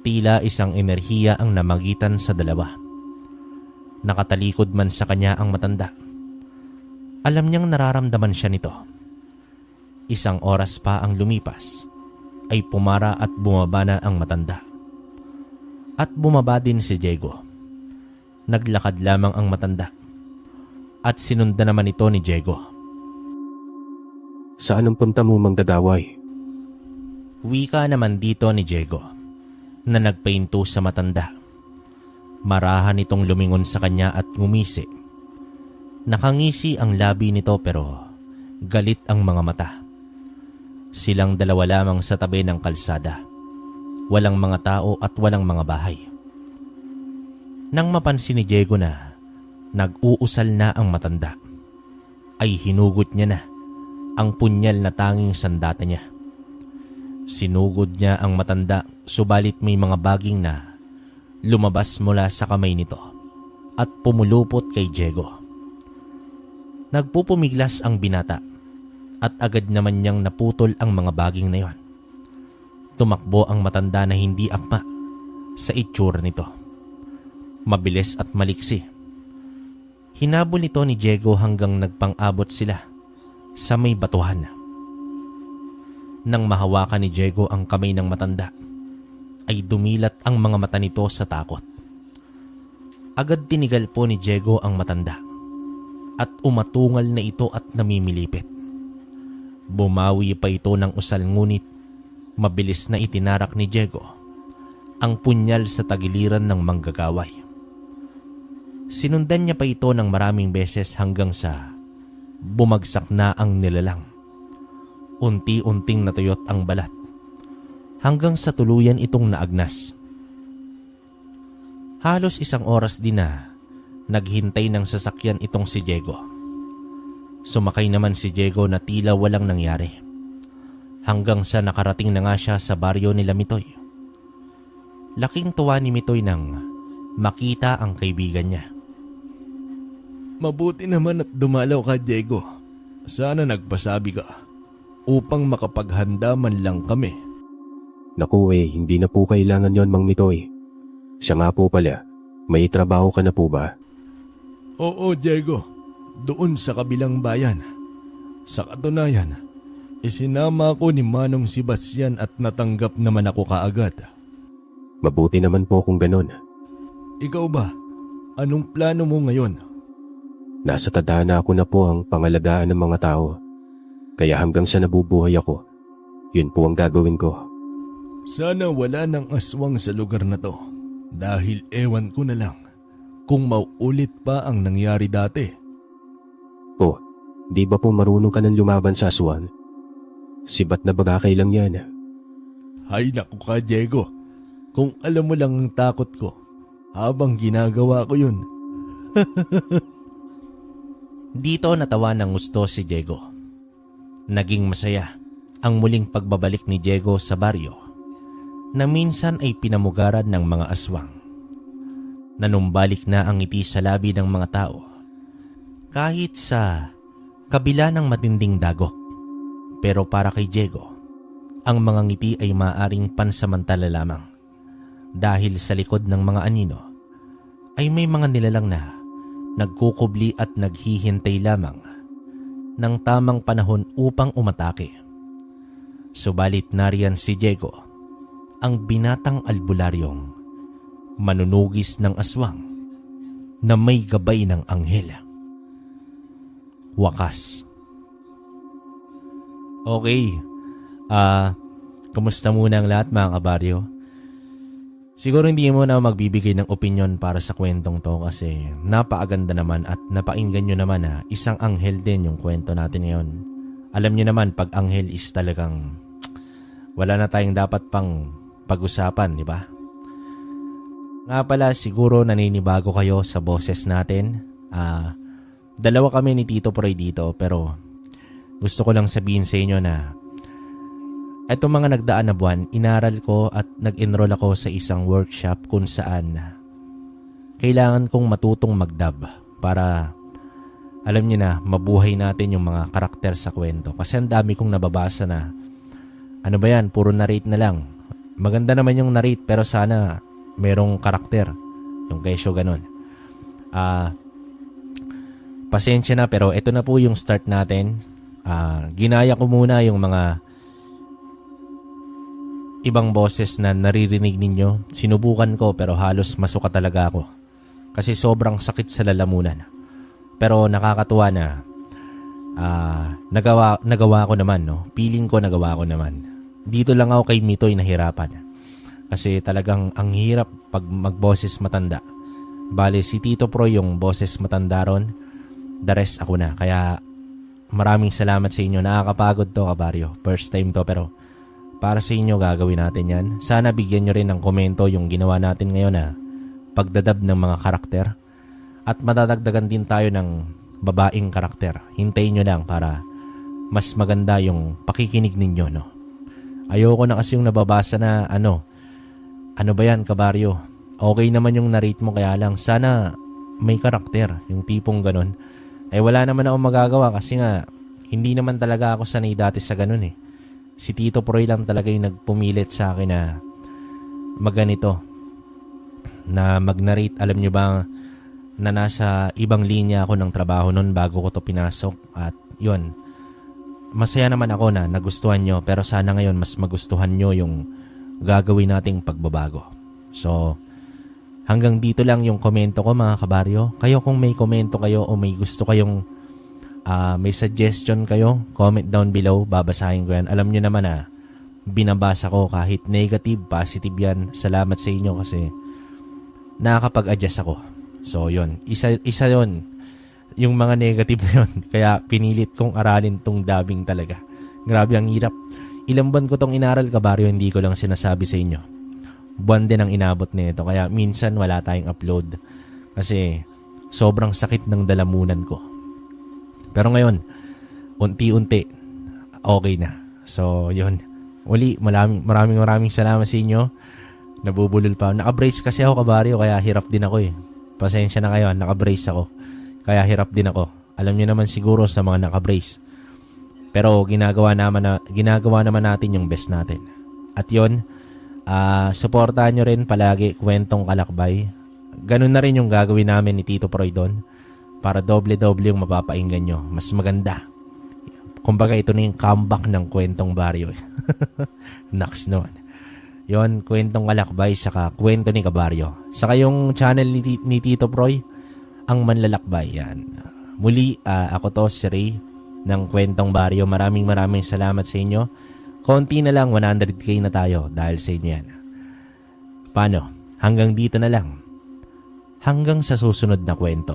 Speaker 4: Tila isang enerhiya ang namagitan sa dalawa. Nakatalikod man sa kanya ang matanda. Alam niyang nararamdaman siya nito. Isang oras pa ang lumipas, ay pumara at bumaba na ang matanda. At bumaba din si Diego. Naglakad lamang ang matanda at sinundan naman ito ni Diego.
Speaker 2: Saan ang punta mo, manggagaway?
Speaker 4: Wika naman dito ni Diego na nagpahinto sa matanda. Marahan itong lumingon sa kanya at ngumisi. Nakangisi ang labi nito pero galit ang mga mata. Silang dalawa lamang sa tabi ng kalsada. Walang mga tao at walang mga bahay. Nang mapansin ni Diego na nag-uusal na ang matanda, ay hinugot niya na ang punyal na tanging sandata niya. Sinugod niya ang matanda, subalit may mga baging na lumabas mula sa kamay nito at pumulupot kay Diego. Nagpupumiglas ang binata at agad naman niyang naputol ang mga baging na yon. Tumakbo ang matanda na hindi akma sa itsura nito. Mabilis at maliksi. Hinabol nito ni Diego hanggang nagpang-abot sila sa may batuhan. Nang mahawakan ni Diego ang kamay ng matanda, ay dumilat ang mga mata nito sa takot. Agad tinigal po ni Diego ang matanda at umatungal na ito at namimilipit. Bumawi pa ito ng usal, ngunit mabilis na itinarak ni Diego ang punyal sa tagiliran ng manggagaway. Sinundan niya pa ito ng maraming beses hanggang sa bumagsak na ang nilalang. Unti-unting natuyot ang balat hanggang sa tuluyan itong naagnas. Halos isang oras din na naghintay ng sasakyan itong si Diego. Sumakay naman si Diego na tila walang nangyari hanggang sa nakarating na nga siya sa baryo nila Mitoy. Laking tuwa ni Mitoy nang makita ang kaibigan niya.
Speaker 5: Mabuti naman at dumalaw ka, Diego. Sana nagpasabi ka upang makapaghanda man lang kami.
Speaker 2: Naku hindi na po kailangan yon, Mang Mitoy. Siya nga po pala, may trabaho ka na po ba?
Speaker 5: Oo, Diego. Doon sa kabilang bayan. Sa katunayan, isinama ako ni Manong Sebastian at natanggap naman ako kaagad.
Speaker 2: Mabuti naman po kung ganon.
Speaker 5: Ikaw ba? Anong plano mo ngayon?
Speaker 2: Nasa tadhana ko na po ang pangalagaan ng mga tao. Kaya hanggang sa nabubuhay ako, yun po ang gagawin ko.
Speaker 5: Sana wala ng aswang sa lugar na to. Dahil ewan ko na lang kung mauulit pa ang nangyari dati.
Speaker 2: Po, di ba po marunong ka ng lumaban sa aswang? Sibat na bagakay lang yan.
Speaker 5: Hay naku ka, Diego. Kung alam mo lang ang takot ko habang ginagawa ko yun.
Speaker 4: Dito natawa ng gusto si Diego. Naging masaya ang muling pagbabalik ni Diego sa baryo na minsan ay pinamugaran ng mga aswang. Nanumbalik na ang ngiti sa labi ng mga tao kahit sa kabila ng matinding dagok. Pero para kay Diego, ang mga ngiti ay maaring pansamantala lamang dahil sa likod ng mga anino ay may mga nilalang na nagkukubli at naghihintay lamang ng tamang panahon upang umatake. Subalit nariyan si Diego, ang binatang albularyong manunugis ng aswang na may gabay ng anghel. Wakas. Okay, kamusta muna ang lahat mga kabaryo? Siguro hindi mo na magbibigay ng opinion para sa kwentong to kasi napakaganda naman at napakinggan nyo naman na isang anghel din yung kwento natin ngayon. Alam nyo naman pag anghel is talagang wala na tayong dapat pang pag-usapan, di ba? Nga pala siguro naninibago kayo sa boses natin. Dalawa kami ni Tito Proy dito pero gusto ko lang sabihin sa inyo na itong mga nagdaan na buwan, inaral ko at nag-enroll ako sa isang workshop kung saan kailangan kong matutong mag-dub para alam niyo na mabuhay natin yung mga karakter sa kwento. Kasi ang dami kong nababasa na ano ba yan, puro narrate na lang. Maganda naman yung narrate pero sana merong karakter. Yung kesyo ganun. Pasensya na pero ito na po yung start natin. Ginaya ko muna yung mga ibang boses na naririnig ninyo. Sinubukan ko pero halos masuka talaga ako. Kasi sobrang sakit sa lalamunan. Pero nakakatuwa na nagawa ko naman, no? Feeling ko nagawa ko naman. Dito lang ako kay Mitoy nahirapan. Kasi talagang ang hirap pag magboses matanda. Bale si Tito Proy yung boses matanda ron. The rest ako na. Kaya maraming salamat sa inyo. Nakakapagod to kabaryo. First time to pero para sa inyo gagawin natin yan. Sana bigyan nyo rin ng komento yung ginawa natin ngayon na pagdadab ng mga karakter. At madadagdagan din tayo ng babaeng karakter. Hintayin nyo lang para mas maganda yung pakikinig ninyo, no? Ayoko na kasi yung nababasa na ano ba yan kabaryo? Okay naman yung narrate mo kaya lang sana may karakter. Yung tipong ganun. Wala naman akong magagawa kasi nga hindi naman talaga ako sanay dati sa ganun eh. Si Tito Proy lang talaga yung nagpumilit sa akin na magganito. Na mag-narrate. Alam nyo ba na nasa ibang linya ako ng trabaho noon bago ko to pinasok. At yun, masaya naman ako na nagustuhan nyo. Pero sana ngayon mas magustuhan nyo yung gagawin nating pagbabago. So, hanggang dito lang yung komento ko mga kabaryo. Kayo kung may komento kayo o may gusto kayong may suggestion kayo, comment down below, babasahin ko yan. Alam nyo naman na binabasa ko kahit negative, positive yan. Salamat sa inyo kasi nakakapag-adjust ako. So yun, isa yun, yung mga negative na yun. Kaya pinilit kong aralin tong dubbing talaga. Grabe ang hirap. Ilang buwan ko tong inaral kabaryo, hindi ko lang sinasabi sa inyo. Buwan din ang inabot nito, kaya minsan wala tayong upload. Kasi sobrang sakit ng dalamunan ko. Pero ngayon, unti-unti, okay na. So, yun. Uli, maraming salamat sa inyo. Nabubulol pa. Naka-brace kasi ako kabaryo, kaya hirap din ako eh. Pasensya na kayo, naka-brace ako. Kaya hirap din ako. Alam niyo naman siguro sa mga naka-brace. Pero ginagawa naman natin yung best natin. At yun, supportahan nyo rin palagi Kwentong Kalakbay. Ganun na rin yung gagawin namin ni Tito Proy doon. Para doble-doble yung mapapainggan nyo. Mas maganda. Kumbaga ito na yung comeback ng Kwentong Baryo. Naks naman. Yon, Kwentong Kalakbay saka Kwento ni Kabaryo. Sa kayong channel ni Tito Proy, ang Manlalakbay. Yan. Muli, ako to si Ray ng Kwentong Baryo. Maraming salamat sa inyo. Konti na lang, 100k na tayo dahil sa inyo yan. Paano? Hanggang dito na lang. Hanggang sa susunod na kwento.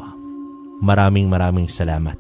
Speaker 4: Maraming salamat.